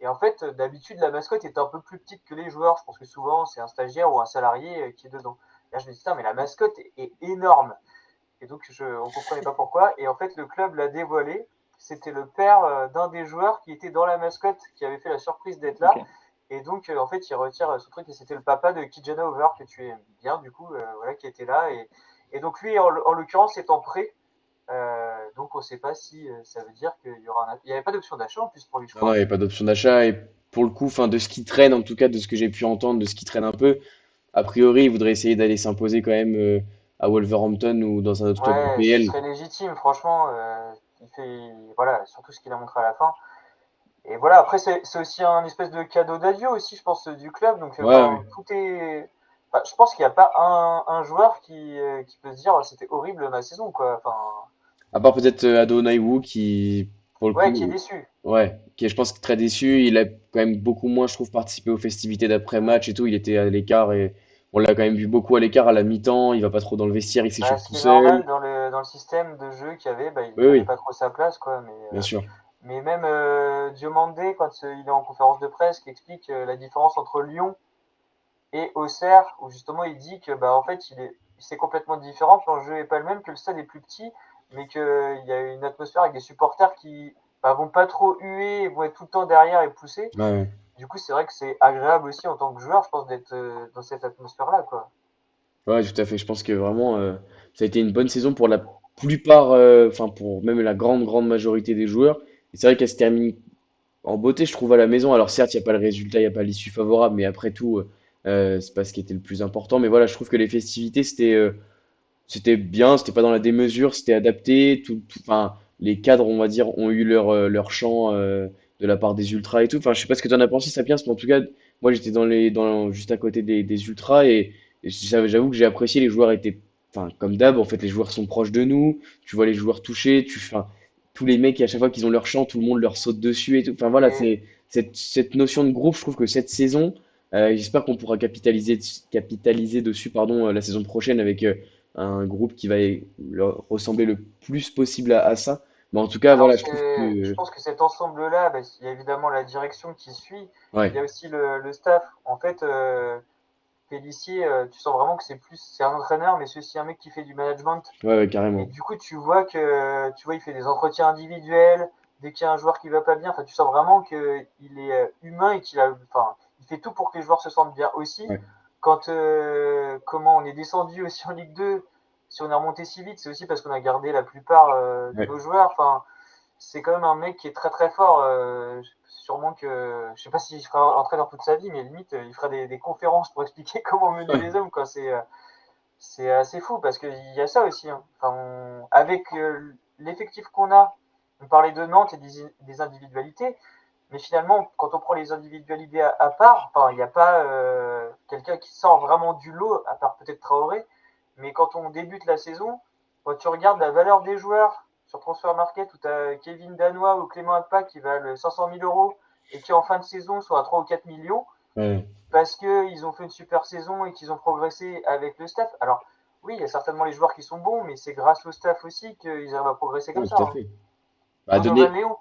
Et en fait, d'habitude, la mascotte est un peu plus petite que les joueurs. Je pense que souvent, c'est un stagiaire ou un salarié qui est dedans. Là, je me dis, putain, mais la mascotte est énorme. Et donc, on comprenait pas pourquoi. Et en fait, le club l'a dévoilé. C'était le père d'un des joueurs qui était dans la mascotte, qui avait fait la surprise d'être là. Ok. Et donc, en fait, il retire ce truc. Et c'était le papa de Kijana Over, que tu aimes bien, du coup, voilà, qui était là. Et donc, lui, en l'occurrence, est en prêt. Donc, on ne sait pas si ça veut dire qu'il y aura un. Il n'y avait pas d'option d'achat en plus pour lui, je Non, non, il crois. n'y a pas d'option d'achat. Et pour le coup, enfin, de ce qui traîne, en tout cas, de ce que j'ai pu entendre, de ce qui traîne un peu, a priori, il voudrait essayer d'aller s'imposer quand même à Wolverhampton ou dans un autre club Ce d'UPL. serait légitime, franchement. Il fait, voilà, surtout ce qu'il a montré à la fin. Et voilà, après, c'est aussi un espèce de cadeau d'adieu aussi, je pense, du club. Donc, Ouais, ouais. enfin, tout est. Enfin, je pense qu'il n'y a pas un joueur qui peut se dire oh, c'était horrible ma saison, quoi. Enfin, À part peut-être Adonai Wu qui, pour le ouais, qui est coup, déçu. ouais, qui est, je pense, très déçu. Il a quand même beaucoup moins, je trouve, participé aux festivités d'après-match et tout. Il était à l'écart et on l'a quand même vu beaucoup à l'écart à la mi-temps. Il va pas trop dans le vestiaire, il Bah, s'échauffe ce tout qui est seul. normal dans le système de jeu qu'il y avait, bah, Oui, il n'avait oui, pas trop sa place, quoi. bien sûr. Mais même Diomandé, quand il est en conférence de presse, qui explique la différence entre Lyon et Auxerre, où justement il dit que bah, en fait, c'est complètement différent, que l'enjeu est pas le même, que le stade est plus petit, mais qu'il y a une atmosphère avec des supporters qui bah, vont pas trop huer et vont être tout le temps derrière et pousser. Ouais, ouais. Du coup, c'est vrai que c'est agréable aussi en tant que joueur, je pense, d'être dans cette atmosphère-là, quoi. Ouais, tout à fait. Je pense que vraiment, ça a été une bonne saison pour la plupart, enfin pour même la grande, grande majorité des joueurs. Et c'est vrai qu'elle se termine en beauté, je trouve, à la maison. Alors certes, il n'y a pas le résultat, il n'y a pas l'issue favorable, mais après tout, c'est pas ce qui était le plus important. Mais voilà, je trouve que les festivités, c'était bien, c'était pas dans la démesure, c'était adapté. Enfin, les cadres, on va dire, ont eu leur chant de la part des ultras et tout. Enfin, je sais pas ce que tu en as pensé, Sapiens, mais en tout cas, moi j'étais juste à côté des ultras et j'avoue que j'ai apprécié. Les joueurs étaient, enfin, comme d'hab, en fait, les joueurs sont proches de nous. Tu vois les joueurs touchés, enfin, tous les mecs, à chaque fois qu'ils ont leur chant, tout le monde leur saute dessus et tout. Enfin, voilà, Et, c'est cette notion de groupe. Je trouve que cette saison, j'espère qu'on pourra capitaliser dessus, pardon, la saison prochaine avec un groupe qui va ressembler le plus possible à ça. Mais en tout cas, alors, voilà, je trouve je que. pense que cet ensemble-là, bah, il y a évidemment la direction qui suit, il y Ouais, a aussi le staff. En fait, Pélissier, tu sens vraiment que c'est un entraîneur, mais c'est aussi un mec qui fait du management. ouais, ouais, Et carrément. du coup, tu vois, il fait des entretiens individuels. Dès qu'il y a un joueur qui va pas bien, enfin, tu sens vraiment qu'il est humain et enfin, il fait tout pour que les joueurs se sentent bien aussi. Ouais, Quand, comment on est descendu aussi en Ligue 2, si on est remonté si vite, c'est aussi parce qu'on a gardé la plupart de ouais, nos joueurs. Enfin, c'est quand même un mec qui est très très fort. Sûrement que, je sais pas s'il fera entraîneur toute sa vie, mais limite, il fera des conférences pour expliquer comment mener ouais, les hommes, quoi. C'est assez fou parce qu'il y a ça aussi. Hein. Enfin, avec l'effectif qu'on a, on parlait de Nantes et des individualités, mais finalement, quand on prend les individualités à part, enfin, il n'y a pas quelqu'un qui sort vraiment du lot, à part peut-être Traoré, mais quand on débute la saison, quand tu regardes la valeur des joueurs sur Transfer Market, où tu as Kevin Danois ou Clément Akpa qui valent 500 000 euros et qui en fin de saison sont à 3 ou 4 millions, ouais. parce qu'ils ont fait une super saison et qu'ils ont progressé avec le staff. Alors, oui, il y a certainement les joueurs qui sont bons, mais c'est grâce au staff aussi qu'ils arrivent à progresser comme Ouais, ça. tout à Hein. fait. Bah, Donovan Léon.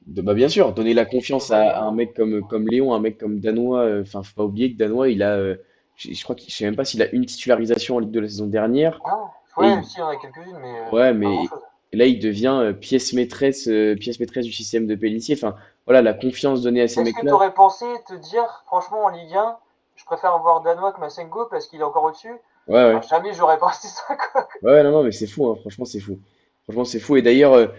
bah, bien sûr, donner la confiance Donovan à un Léon. mec comme Léon, un mec comme Danois. Enfin, faut pas oublier que Danois, il a. Je crois qu'il, je sais même pas s'il a une titularisation en Ligue de la saison dernière. Non, Et ouais, si, il y en a quelques-unes, mais ouais, pas mais grand-chose. là, il devient pièce maîtresse du système de Pélissier. Enfin, voilà, la confiance donnée à ces Est-ce que tu mecs-là. aurais pensé te dire, franchement, en Ligue 1, je préfère voir Danois que Massengo parce qu'il est encore au-dessus? Ouais, Enfin, ouais. jamais j'aurais pensé ça, quoi. Ouais, non, non, mais c'est fou, hein, franchement, c'est fou. Franchement, c'est fou. Et d'ailleurs,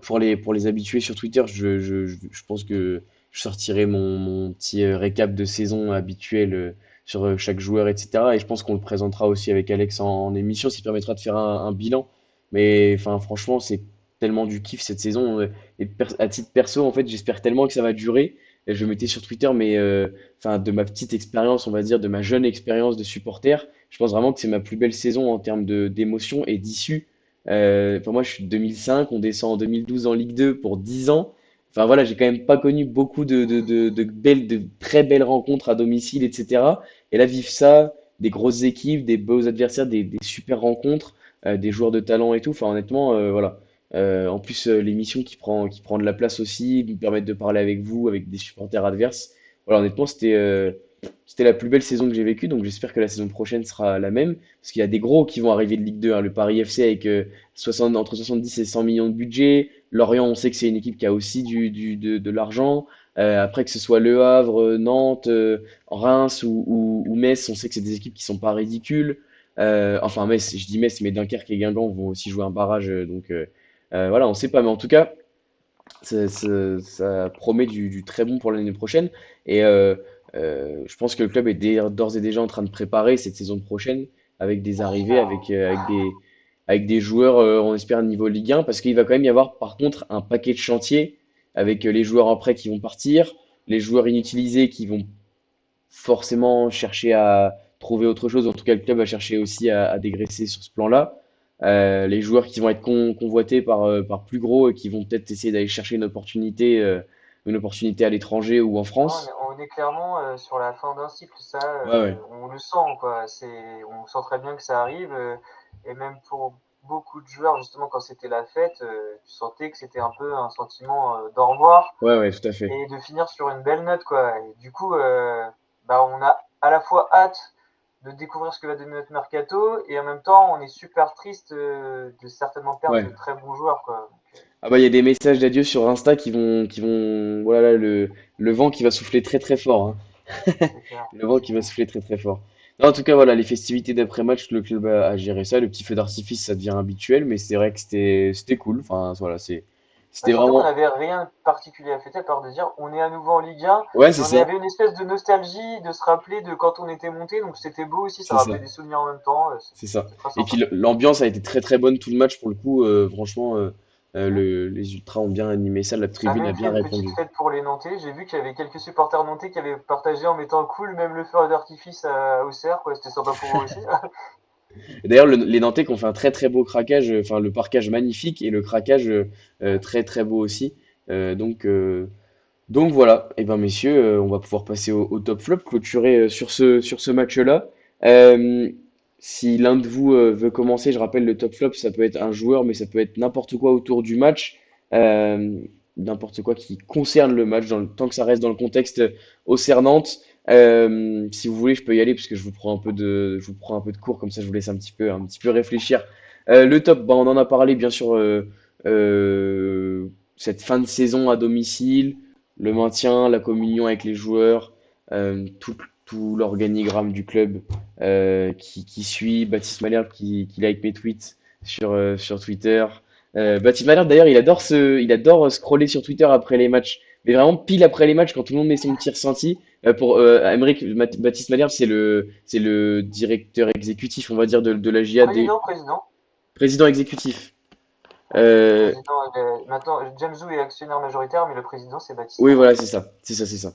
pour les habitués sur Twitter, je pense que je sortirai mon petit récap de saison habituel sur chaque joueur, etc. Et je pense qu'on le présentera aussi avec Alex en émission, ce qui permettra de faire un bilan. Mais enfin, franchement, c'est tellement du kiff cette saison. Et à titre perso, en fait, j'espère tellement que ça va durer. Et je mettais sur Twitter, mais enfin, de ma petite expérience, on va dire, de ma jeune expérience de supporter. Je pense vraiment que c'est ma plus belle saison en termes d'émotion et d'issue. Pour moi, je suis de 2005, on descend en 2012 en Ligue 2 pour 10 ans. Enfin voilà, j'ai quand même pas connu beaucoup de très belles rencontres à domicile, etc. Et là, vivre ça, des grosses équipes, des beaux adversaires, des super rencontres, des joueurs de talent et tout. Enfin honnêtement, voilà. En plus, l'émission qui prend de la place aussi, nous permettre de parler avec vous, avec des supporters adverses. Voilà, honnêtement, c'était la plus belle saison que j'ai vécue, donc j'espère que la saison prochaine sera la même. Parce qu'il y a des gros qui vont arriver de Ligue 2, hein. Le Paris FC avec entre 70 et 100 millions de budget. Lorient, on sait que c'est une équipe qui a aussi de l'argent. Après, que ce soit Le Havre, Nantes, Reims ou Metz, on sait que c'est des équipes qui sont pas ridicules. Enfin, Metz, je dis Metz, mais Dunkerque et Guingamp vont aussi jouer un barrage. Donc voilà, on sait pas. Mais en tout cas, ça promet du très bon pour l'année prochaine. Et je pense que le club est d'ores et déjà en train de préparer cette saison prochaine avec des arrivées, J'espère. Hein. avec des joueurs, on espère, niveau Ligue 1, parce qu'il va quand même y avoir par contre un paquet de chantiers. avec les joueurs en prêt qui vont partir, les joueurs inutilisés qui vont forcément chercher à trouver autre chose. En tout cas, le club va chercher aussi à dégraisser sur ce plan-là. Les joueurs qui vont être convoités par plus gros et qui vont peut-être essayer d'aller chercher une opportunité à l'étranger ou en Non, France. on est clairement sur la fin d'un cycle, ça, Ouais, ouais. on le sent, quoi. On sent très bien que ça arrive, et même pour beaucoup de joueurs, justement, quand c'était la fête, tu sentais que c'était un peu un sentiment d'au revoir Ouais, ouais, tout à fait. et de finir sur une belle note, quoi. Et du coup, bah, on a à la fois hâte de découvrir ce que va donner notre mercato, et en même temps, on est super triste de certainement perdre Ouais. de très bons joueurs, quoi. Donc, Ah bah il y a des messages d'adieu sur Insta voilà le vent qui va souffler très très fort, hein. c'est clair. Le vent qui va souffler très très fort. Non, en tout cas voilà les festivités d'après-match, le club a géré ça, le petit feu d'artifice ça devient habituel, mais c'est vrai que c'était cool. Enfin voilà Bah, c'était surtout qu'on vraiment n'avait rien de particulier à fêter à part de dire on est à nouveau en Ligue 1, ouais mais c'est on ça avait une espèce de nostalgie de se rappeler de quand on était monté, donc c'était beau aussi, ça c'est ça rappelait des souvenirs en même temps, c'est ça. c'est très Et puis sympa. l'ambiance a été très très bonne tout le match pour le coup. Franchement les ultras ont bien animé ça, la A tribune a même fait bien une petite répondu. fête pour les Nantais, j'ai vu qu'il y avait quelques supporters nantais qui avaient partagé en mettant cool même le feu d'artifice à Auxerre, quoi, c'était sympa pour eux aussi. Et d'ailleurs, les Nantais qui ont fait un très très beau craquage, enfin le parquage magnifique et le craquage très très beau aussi. Donc voilà, et ben messieurs, on va pouvoir passer au top flop, clôturer sur ce match-là. Euh, Si l'un de vous veut commencer, je rappelle le top flop, ça peut être un joueur, mais ça peut être n'importe quoi autour du match, euh, n'importe quoi qui concerne le match, tant que ça reste dans le contexte Auxerre-Nantes. Si vous voulez, je peux y aller parce que je vous prends un peu de cours, comme ça je vous laisse un petit peu réfléchir. Le top, bah, on en a parlé bien sûr, euh, cette fin de saison à domicile, le maintien, la communion avec les joueurs, tout l'organigramme du club qui suit, Baptiste Malherbe qui like mes tweets sur Twitter. Baptiste Malherbe d'ailleurs, il adore scroller sur Twitter après les matchs, mais vraiment pile après les matchs quand tout le monde met son petit ressenti. Pour Aymeric, Baptiste Malherbe, c'est le directeur exécutif, on va dire, de la GIA, Président, président exécutif. ouais, le Euh, président, maintenant, Jamesou est actionnaire majoritaire, mais le président c'est Baptiste oui, Malherbe. voilà, c'est ça.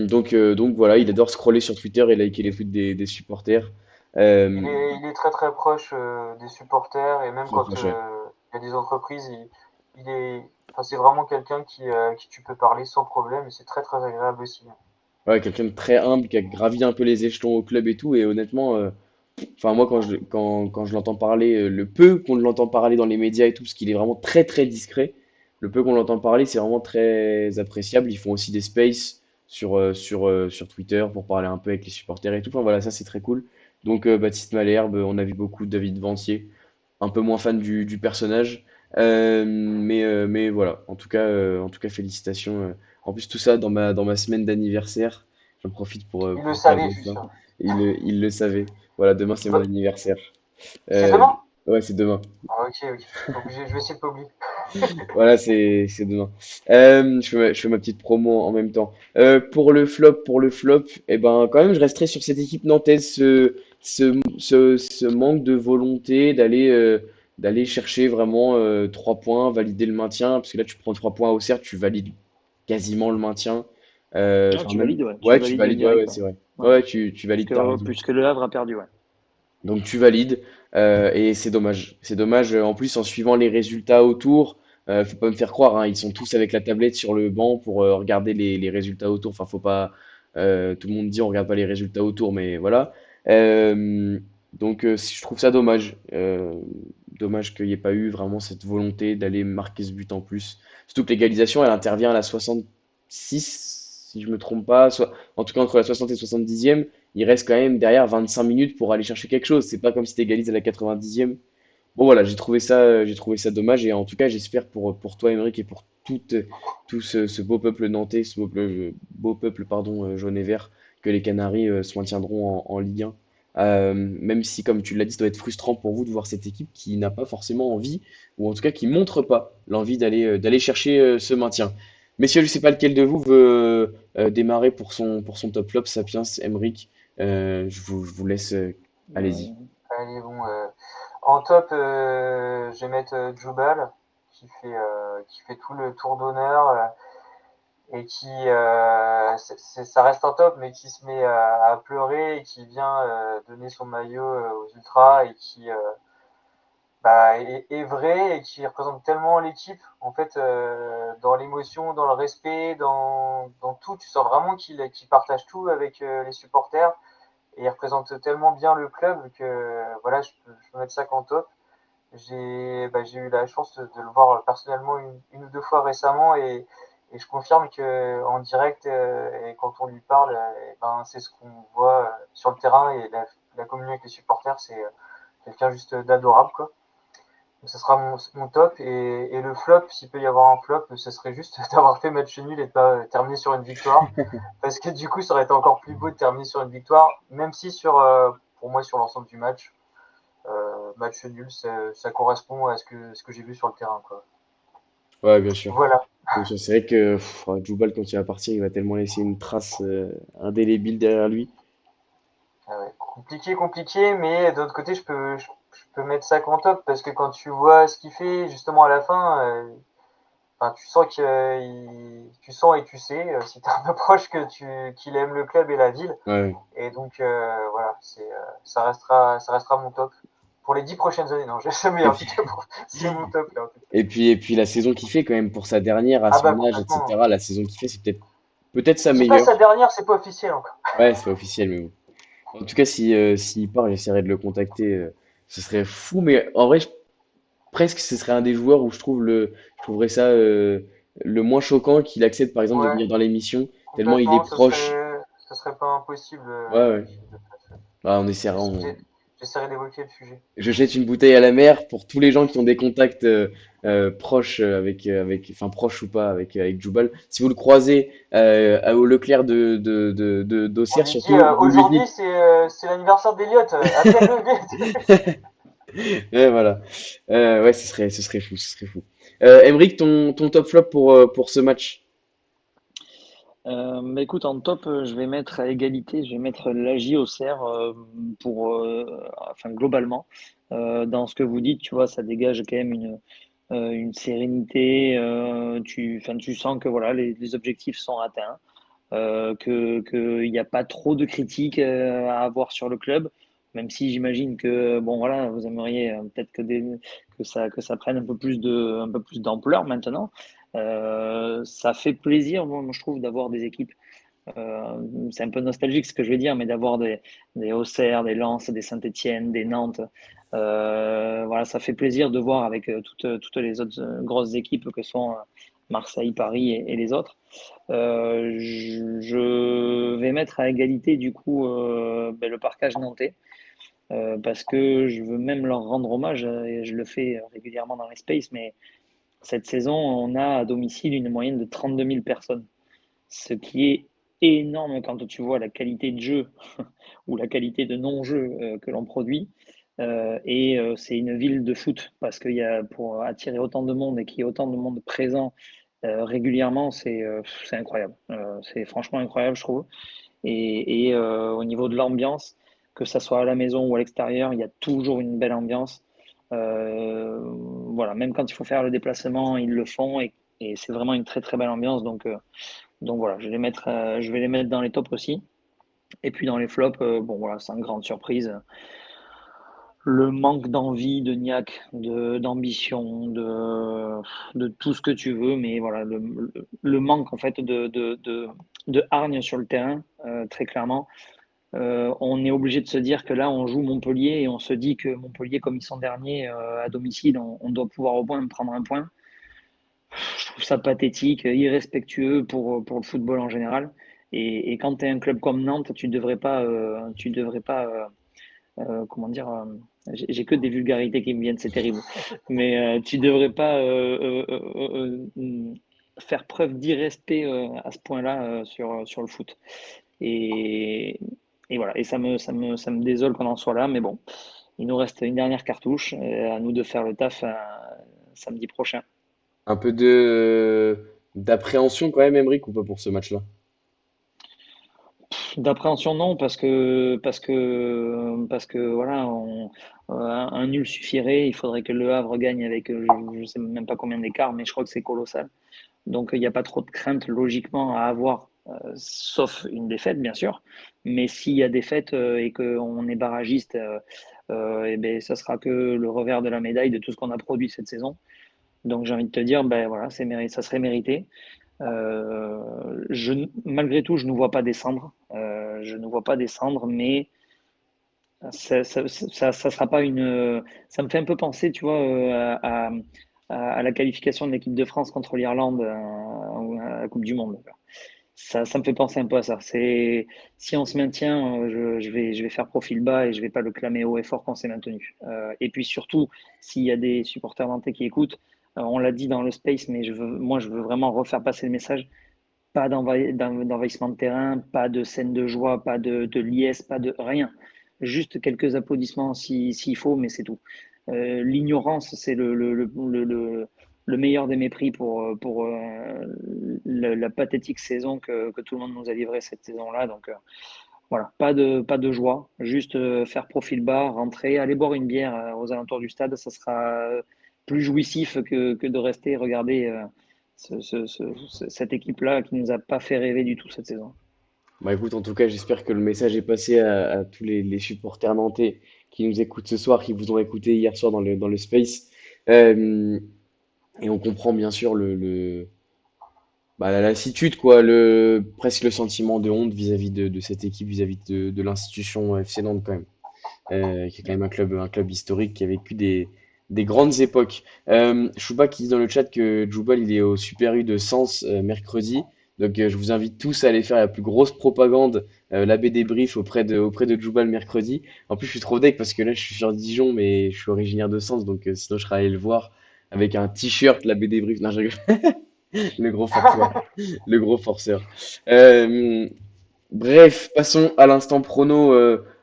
Donc voilà, il adore scroller sur Twitter et liker les tweets des supporters. Euh, Il est très très proche des supporters, et même très quand proche, ouais. il y a des entreprises, enfin, c'est vraiment quelqu'un qui tu peux parler sans problème, et c'est très très agréable aussi. Ouais, quelqu'un de très humble qui a gravi un peu les échelons au club et tout. Et honnêtement, enfin moi quand je l'entends parler, le peu qu'on l'entend parler dans les médias et tout, parce qu'il est vraiment très très discret. Le peu qu'on l'entend parler, c'est vraiment très appréciable. Ils font aussi des spaces sur Twitter pour parler un peu avec les supporters et tout. Enfin voilà, ça c'est très cool. Donc Baptiste Malherbe, on a vu beaucoup de David Vancier, un peu moins fan du personnage. Mais voilà, en tout cas félicitations. En plus, tout ça dans ma semaine d'anniversaire. J'en profite Il le pour savait, caser je suis ça. sûr. Il le savait. Voilà, demain c'est mon Bah, anniversaire. c'est Euh, demain? ouais, c'est demain. Ah, ok, ok. Je vais essayer de pas oublier. Voilà, c'est demain. Je fais ma petite promo en même temps. Pour le flop, eh ben, quand même, je resterai sur cette équipe nantaise, ce manque de volonté d'aller chercher vraiment 3 points, valider le maintien, parce que là, tu prends 3 points au Auxerre, tu valides quasiment le maintien. Non, Enfin, tu même, valides, ouais. Tu ouais, tu valides valides, ouais, direct, ouais, ouais. c'est vrai. Ouais. Ouais, tu valides, t'as raison. Puisque le Havre a perdu, ouais. Donc tu valides et c'est dommage. C'est dommage. En plus, en suivant les résultats autour, faut pas me faire croire, hein, ils sont tous avec la tablette sur le banc pour regarder les résultats autour. Enfin, faut pas. Tout le monde dit on regarde pas les résultats autour, mais voilà. Je trouve ça dommage. Dommage qu'il n'y ait pas eu vraiment cette volonté d'aller marquer ce but en plus. Surtout que l'égalisation, elle intervient à la 66, si je me trompe pas, en tout cas entre la 60 et 70e. Il reste quand même derrière 25 minutes pour aller chercher quelque chose. C'est pas comme si tu égalises à la 90e. Bon voilà, j'ai trouvé ça dommage et en tout cas j'espère pour toi Émeric et pour tout ce beau peuple nantais, beau peuple pardon, jaune et vert, que les Canaries se maintiendront en Ligue 1. Même si comme tu l'as dit, ça doit être frustrant pour vous de voir cette équipe qui n'a pas forcément envie, ou en tout cas qui montre pas l'envie d'aller chercher ce maintien. Messieurs, je sais pas lequel de vous veut démarrer pour son top flop, Sapiens, Emeric. Je vous laisse, allez-y. Allez, bon, en top, je vais mettre Djoubal, qui fait tout le tour d'honneur et qui, ça reste un top, mais qui se met à pleurer et qui vient donner son maillot aux ultras et qui est vrai et qui représente tellement l'équipe. En fait, dans l'émotion, dans le respect, dans tout, tu sens vraiment qu'il partage tout avec les supporters et il représente tellement bien le club que voilà, je peux mettre ça qu'en top. J'ai eu la chance de le voir personnellement une ou deux fois récemment et je confirme que en direct et quand on lui parle, c'est ce qu'on voit sur le terrain et la communion avec les supporters, c'est quelqu'un juste d'adorable quoi. Donc, ça sera mon top et le flop, s'il peut y avoir un flop, ce serait juste d'avoir fait match nul et de pas terminer sur une victoire parce que du coup ça aurait été encore plus beau de terminer sur une victoire, même si pour moi sur l'ensemble du match match nul, ça correspond à ce que j'ai vu sur le terrain. Quoi. Ouais, bien sûr. Voilà. Bien sûr, c'est vrai que Jubal, quand il va partir, il va tellement laisser une trace indélébile derrière lui. Ah ouais. Compliqué, compliqué, mais d'un autre côté, je peux mettre ça qu'en top parce que quand tu vois ce qu'il fait justement à la fin, tu sens tu sens et tu sais, si tu es un peu proche qu'il aime le club et la ville. Ouais. Et donc voilà, ça restera mon top pour les 10 prochaines années. Non, je mais Et en tout puis, cas, c'est mon top là. En tout cas. et puis la saison qu'il fait quand même pour sa dernière à Ah bah son âge, complètement. etc. La saison qu'il fait, c'est peut-être sa Dis pas meilleure. sa dernière, c'est pas officiel encore. Ouais, c'est pas officiel, mais bon. En tout cas, si s'il part, j'essaierai de le contacter. Ce serait fou, mais en vrai, presque ce serait un des joueurs où je trouverais ça le moins choquant qu'il accepte par exemple de Ouais, venir dans l'émission, tellement il est complètement, proche. ce serait pas impossible. Ouais, ouais. Bah, on essaiera. J'essaierai d'évoquer le sujet. Je jette une bouteille à la mer pour tous les gens qui ont des contacts proches enfin proches ou pas avec Jubal. Si vous le croisez au Leclerc On d'Auxerre, lui dit surtout, vous lui aujourd'hui dites. c'est l'anniversaire d'Eliott, appelle-le vite. Ouais, voilà. Ouais, ce serait fou, ce serait fou. Emeric, ton top flop pour ce match. Bah écoute, en top, je vais mettre à égalité, je vais mettre l'AJ au CER enfin globalement. Dans ce que vous dites, tu vois, ça dégage quand même une sérénité. Enfin, tu sens que voilà, les objectifs sont atteints, qu'il n'y a pas trop de critiques à avoir sur le club, même si j'imagine que bon voilà, vous aimeriez peut-être que ça prenne un peu plus d'ampleur maintenant. Ça fait plaisir, moi, je trouve, d'avoir des équipes. C'est un peu nostalgique ce que je vais dire, mais d'avoir des Auxerre, des Lens, des Saint-Étienne, des Nantes. Voilà, ça fait plaisir de voir avec toutes les autres grosses équipes que sont Marseille, Paris et les autres. Je vais mettre à égalité du coup le parquage nantais parce que je veux même leur rendre hommage et je le fais régulièrement dans les spaces, mais cette saison, on a à domicile une moyenne de 32 000 personnes, ce qui est énorme quand tu vois la qualité de jeu ou la qualité de non-jeu que l'on produit. C'est une ville de foot parce qu'il y a pour attirer autant de monde et qu'il y ait autant de monde présent régulièrement, c'est incroyable. C'est franchement incroyable, je trouve. Au niveau de l'ambiance, que ça soit à la maison ou à l'extérieur, il y a toujours une belle ambiance. Voilà, même quand il faut faire le déplacement, ils le font et c'est vraiment une très très belle ambiance. Donc voilà, je vais les mettre dans les tops aussi. Et puis dans les flops, bon voilà, sans grande surprise, le manque d'envie de Niac, d'ambition, de tout ce que tu veux, mais voilà, le manque en fait de hargne sur le terrain, très clairement. On est obligé de se dire que là, on joue Montpellier et on se dit que Montpellier, comme ils sont derniers à domicile, on doit pouvoir au moins prendre un point. Je trouve ça pathétique, irrespectueux pour le football en général. Et quand tu es un club comme Nantes, tu devrais pas comment dire, j'ai que des vulgarités qui me viennent, c'est terrible. Mais tu devrais pas faire preuve d'irrespect à ce point-là sur le foot. Et, et voilà, et ça me désole qu'on en soit là, mais bon, il nous reste une dernière cartouche, à nous de faire le taf samedi prochain. Un peu de d'appréhension quand même, Emeric, ou pas pour ce match-là? D'appréhension, non, parce que voilà, un nul suffirait. Il faudrait que Le Havre gagne avec, je ne sais même pas combien d'écart, mais je crois que c'est colossal. Donc, il n'y a pas trop de crainte logiquement à avoir, sauf une défaite, bien sûr. Mais s'il y a défaite et qu'on est barragiste, eh ben, ça sera que le revers de la médaille de tout ce qu'on a produit cette saison. Donc, j'ai envie de te dire, ben voilà, ça serait mérité. Malgré tout, je ne vois pas descendre. Je ne vois pas descendre, mais ça sera pas une. Ça me fait un peu penser, tu vois, à la qualification de l'équipe de France contre l'Irlande à la Coupe du Monde. Ça me fait penser un peu à ça. Si on se maintient, je vais faire profil bas et je vais pas le clamer haut et fort qu'on s'est maintenu. Et puis surtout, s'il y a des supporters nantais qui écoutent, on l'a dit dans le space, mais moi, je veux vraiment refaire passer le message. Pas d'envahissement de terrain, pas de scène de joie, pas de liesse, pas de rien. Juste quelques applaudissements s'il faut, mais c'est tout. L'ignorance, c'est le meilleur des mépris pour la pathétique saison que tout le monde nous a livrée cette saison-là. Donc voilà, pas de joie, juste faire profil bas, rentrer, aller boire une bière aux alentours du stade, ça sera plus jouissif que de rester et regarder cette équipe-là qui nous a pas fait rêver du tout cette saison. Bah écoute, en tout cas, j'espère que le message est passé à tous les supporters nantais qui nous écoutent ce soir, qui vous ont écouté hier soir dans le space. Euh, et on comprend bien sûr bah, la lassitude, quoi, presque le sentiment de honte vis-à-vis de cette équipe, vis-à-vis de l'institution FC Nantes quand même, qui est quand même un club historique qui a vécu des grandes époques. Chouba qui dit dans le chat que Djoubal il est au Super U de Sens mercredi. Donc je vous invite tous à aller faire la plus grosse propagande, l'AB débrief auprès de Djoubal mercredi. En plus je suis trop deck parce que là je suis sur Dijon mais je suis originaire de Sens donc sinon je serais allé le voir avec un t-shirt l'AB débrief. Non je rigole. Le gros forceur. Le gros forceur. Euh, Bref, passons à l'instant prono,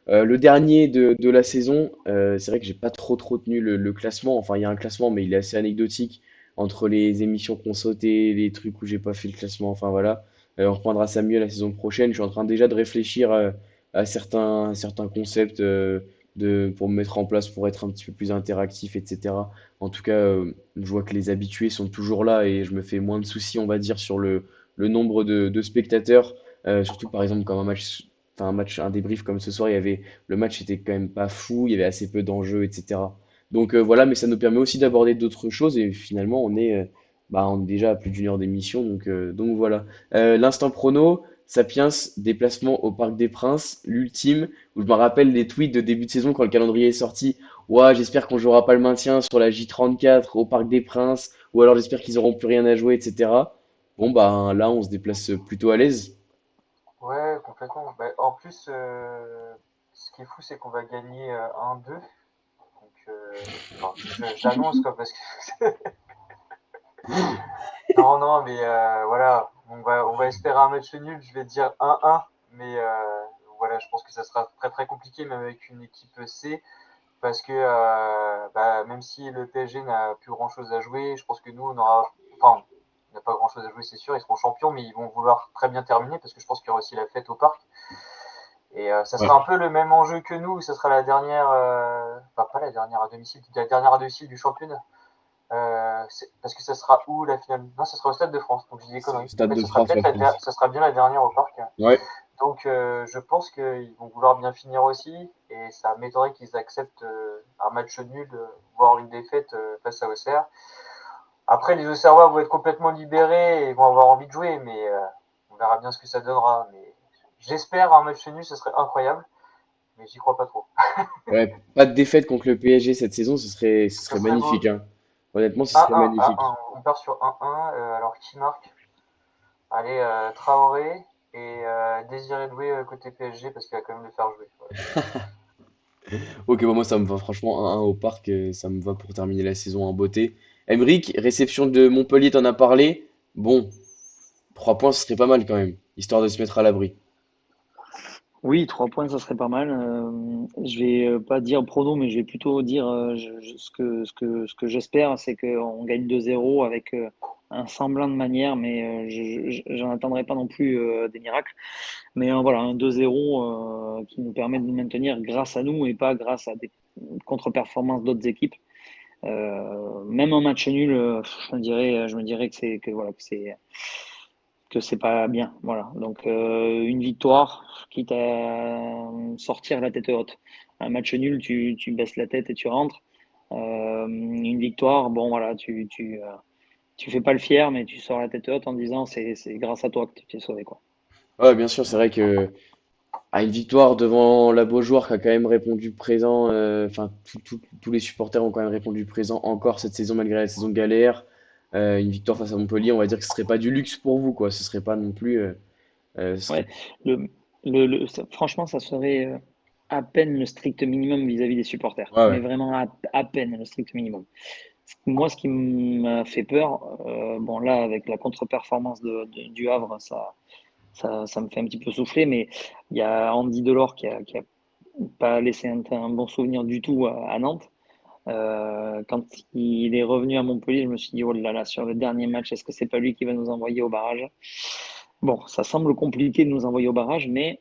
le dernier de la saison. C'est vrai que j'ai pas trop tenu le classement. Enfin, il y a un classement, mais il est assez anecdotique entre les émissions qu'on sauté, les trucs où j'ai pas fait le classement. Enfin voilà. On reprendra ça mieux la saison prochaine. Je suis en train déjà de réfléchir à certains concepts pour me mettre en place, pour être un petit peu plus interactif, etc. En tout cas, je vois que les habitués sont toujours là et je me fais moins de soucis, on va dire, sur le nombre de spectateurs. Surtout par exemple quand un débrief comme ce soir, le match était quand même pas fou, il y avait assez peu d'enjeux, etc. Donc voilà, mais ça nous permet aussi d'aborder d'autres choses et finalement on est déjà à plus d'une heure d'émission, donc voilà. L'instant prono, Sapiens, déplacement au Parc des Princes, l'ultime, où je me rappelle les tweets de début de saison quand le calendrier est sorti. Ouais, j'espère qu'on jouera pas le maintien sur la J34 au Parc des Princes, ou alors j'espère qu'ils auront plus rien à jouer, etc. Bon bah là on se déplace plutôt à l'aise. Ouais, complètement. Bah, en plus, ce qui est fou, c'est qu'on va gagner 1-2. Donc, enfin, j'annonce quoi, parce que non, non, mais voilà, on va espérer un match nul. Je vais dire 1-1, mais voilà, je pense que ça sera très très compliqué, même avec une équipe C, parce que bah, même si le PSG n'a plus grand chose à jouer, je pense que nous, on aura, enfin, on n'a pas grand chose à jouer, c'est sûr, ils seront champions, mais ils vont vouloir très bien terminer, parce que je pense qu'il y aura aussi la fête au parc. Et ça Ouais. sera un peu le même enjeu que nous, ça sera la dernière, enfin pas la dernière à domicile, la dernière à domicile du championnat. Parce que ça sera où la finale? Non, ça sera au Stade de France, donc je dis des conneries. En Stade fait, de ça sera France, ouais, peut-être je pense. ça sera bien la dernière au parc. Ouais, Donc je pense qu'ils vont vouloir bien finir aussi, et ça m'étonnerait qu'ils acceptent un match nul, voire une défaite face à Auxerre. Après, les Auxerrois vont être complètement libérés et vont avoir envie de jouer, mais on verra bien ce que ça donnera. Mais j'espère un match nul, ce serait incroyable, mais j'y crois pas trop. ouais, pas de défaite contre le PSG cette saison, ce Ça serait serait magnifique, beau. hein. Honnêtement, ce serait 1-1, magnifique. 1-1. On part sur 1-1. Alors, qui marque? Allez, Traoré et Désiré Doué côté PSG parce qu'il va quand même le faire jouer. Voilà. Ok, bon, moi ça me va franchement 1-1 au parc, ça me va pour terminer la saison en beauté. Emeric, réception de Montpellier, t'en as parlé. Bon, 3 points, ce serait pas mal quand même, histoire de se mettre à l'abri. Oui, 3 points, ça serait pas mal. Je vais pas dire prono, mais je vais plutôt dire ce que j'espère, c'est qu'on gagne 2-0 avec un semblant de manière, mais j'en attendrai pas non plus des miracles. Mais voilà, un 2-0 qui nous permet de nous maintenir grâce à nous et pas grâce à des contre-performances d'autres équipes. Même un match nul, je me dirais voilà, que c'est pas bien. Voilà. Donc une victoire, quitte à sortir la tête haute. Un match nul, tu baisses la tête et tu rentres. Une victoire, bon voilà, tu fais pas le fier, mais tu sors la tête haute en disant c'est grâce à toi que tu t'es sauvé, quoi. Ouais, bien sûr, c'est vrai que à une victoire devant la Beaujoire qui a quand même répondu présent, enfin tous les supporters ont quand même répondu présent encore cette saison malgré la saison de galère. Une victoire face à Montpellier, on va dire que ce serait pas du luxe pour vous, quoi. Ce serait pas non plus, ce serait. Ouais, le, franchement, ça serait à peine le strict minimum vis-à-vis des supporters, Ouais, mais ouais. vraiment à peine le strict minimum. Moi, ce qui m'a fait peur, bon là, avec la contre-performance du Havre, ça me fait un petit peu souffler, mais il y a Andy Delors qui a pas laissé un bon souvenir du tout à Nantes. Quand il est revenu à Montpellier, je me suis dit, oh là là, sur le dernier match, est-ce que c'est pas lui qui va nous envoyer au barrage? Bon, ça semble compliqué de nous envoyer au barrage, mais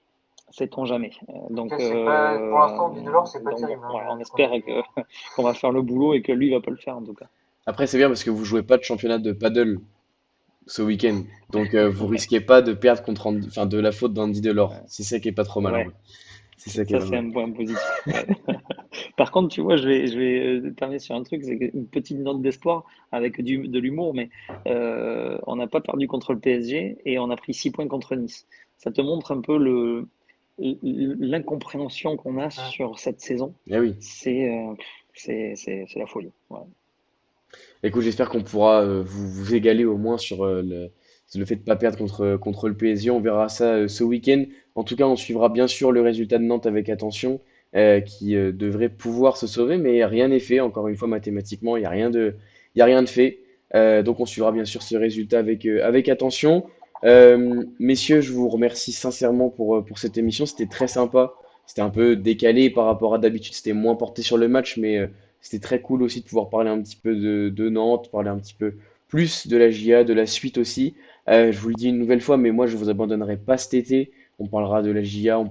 sait-on jamais. En tout cas, c'est pas, pour l'instant, dit Delors, c'est pas Donc bon, terrible, hein, voilà, on de ce qu'on a espère vu. qu'on va faire le boulot et que lui va pas le faire en tout cas. Après, c'est bien parce que vous jouez pas de championnat de paddle ce week-end, donc vous Ouais, risquez pas de perdre enfin de la faute d'Andy Delors. ouais, C'est ça qui est pas trop mal en vrai. ouais. C'est ça qui est Ça pas c'est mal. un point positif. Ouais. Par contre, tu vois, je vais terminer sur un truc, c'est une petite note d'espoir avec de l'humour, mais on n'a pas perdu contre le PSG et on a pris 6 points contre Nice. Ça te montre un peu l'incompréhension qu'on a Hum. sur cette saison. Eh oui. C'est c'est la folie. Voilà. Écoute, j'espère qu'on pourra vous égaler au moins sur le fait de ne pas perdre contre le PSG. On verra ça ce week-end. En tout cas, on suivra bien sûr le résultat de Nantes avec attention, qui devrait pouvoir se sauver, mais rien n'est fait. Encore une fois, mathématiquement, il y a rien de fait. Donc, on suivra bien sûr ce résultat avec attention. Messieurs, je vous remercie sincèrement pour cette émission. C'était très sympa. C'était un peu décalé par rapport à d'habitude. C'était moins porté sur le match, mais c'était très cool aussi de pouvoir parler un petit peu de Nantes, parler un petit peu plus de la GIA, de la suite aussi. Je vous le dis une nouvelle fois, mais moi je vous abandonnerai pas cet été. On parlera de la GIA,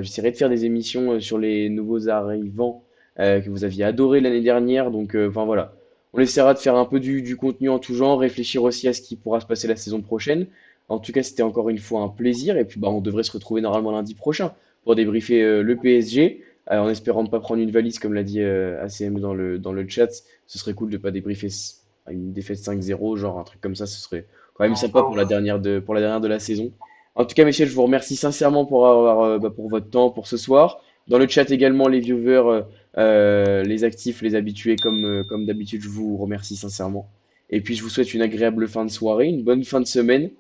j'essaierai de faire des émissions sur les nouveaux arrivants que vous aviez adoré l'année dernière. Donc, enfin voilà, on essaiera de faire un peu du contenu en tout genre, réfléchir aussi à ce qui pourra se passer la saison prochaine. En tout cas, c'était encore une fois un plaisir. Et puis, bah, on devrait se retrouver normalement lundi prochain pour débriefer le PSG. En espérant ne pas prendre une valise, comme l'a dit ACM dans le chat. Ce serait cool de ne pas débriefer une défaite 5-0, genre un truc comme ça. Ce serait quand même Non, sympa pas pour la ouf. dernière pour la dernière de la saison. En tout cas, messieurs, je vous remercie sincèrement pour votre temps pour ce soir. Dans le chat également, les viewers, les actifs, les habitués, comme d'habitude, je vous remercie sincèrement. Et puis, je vous souhaite une agréable fin de soirée, une bonne fin de semaine.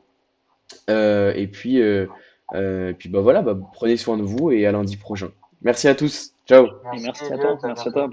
Et puis bah voilà, bah, prenez soin de vous et à lundi prochain. Merci à tous. Ciao. Et Merci merci à Elliot, toi. à Merci à bientôt. toi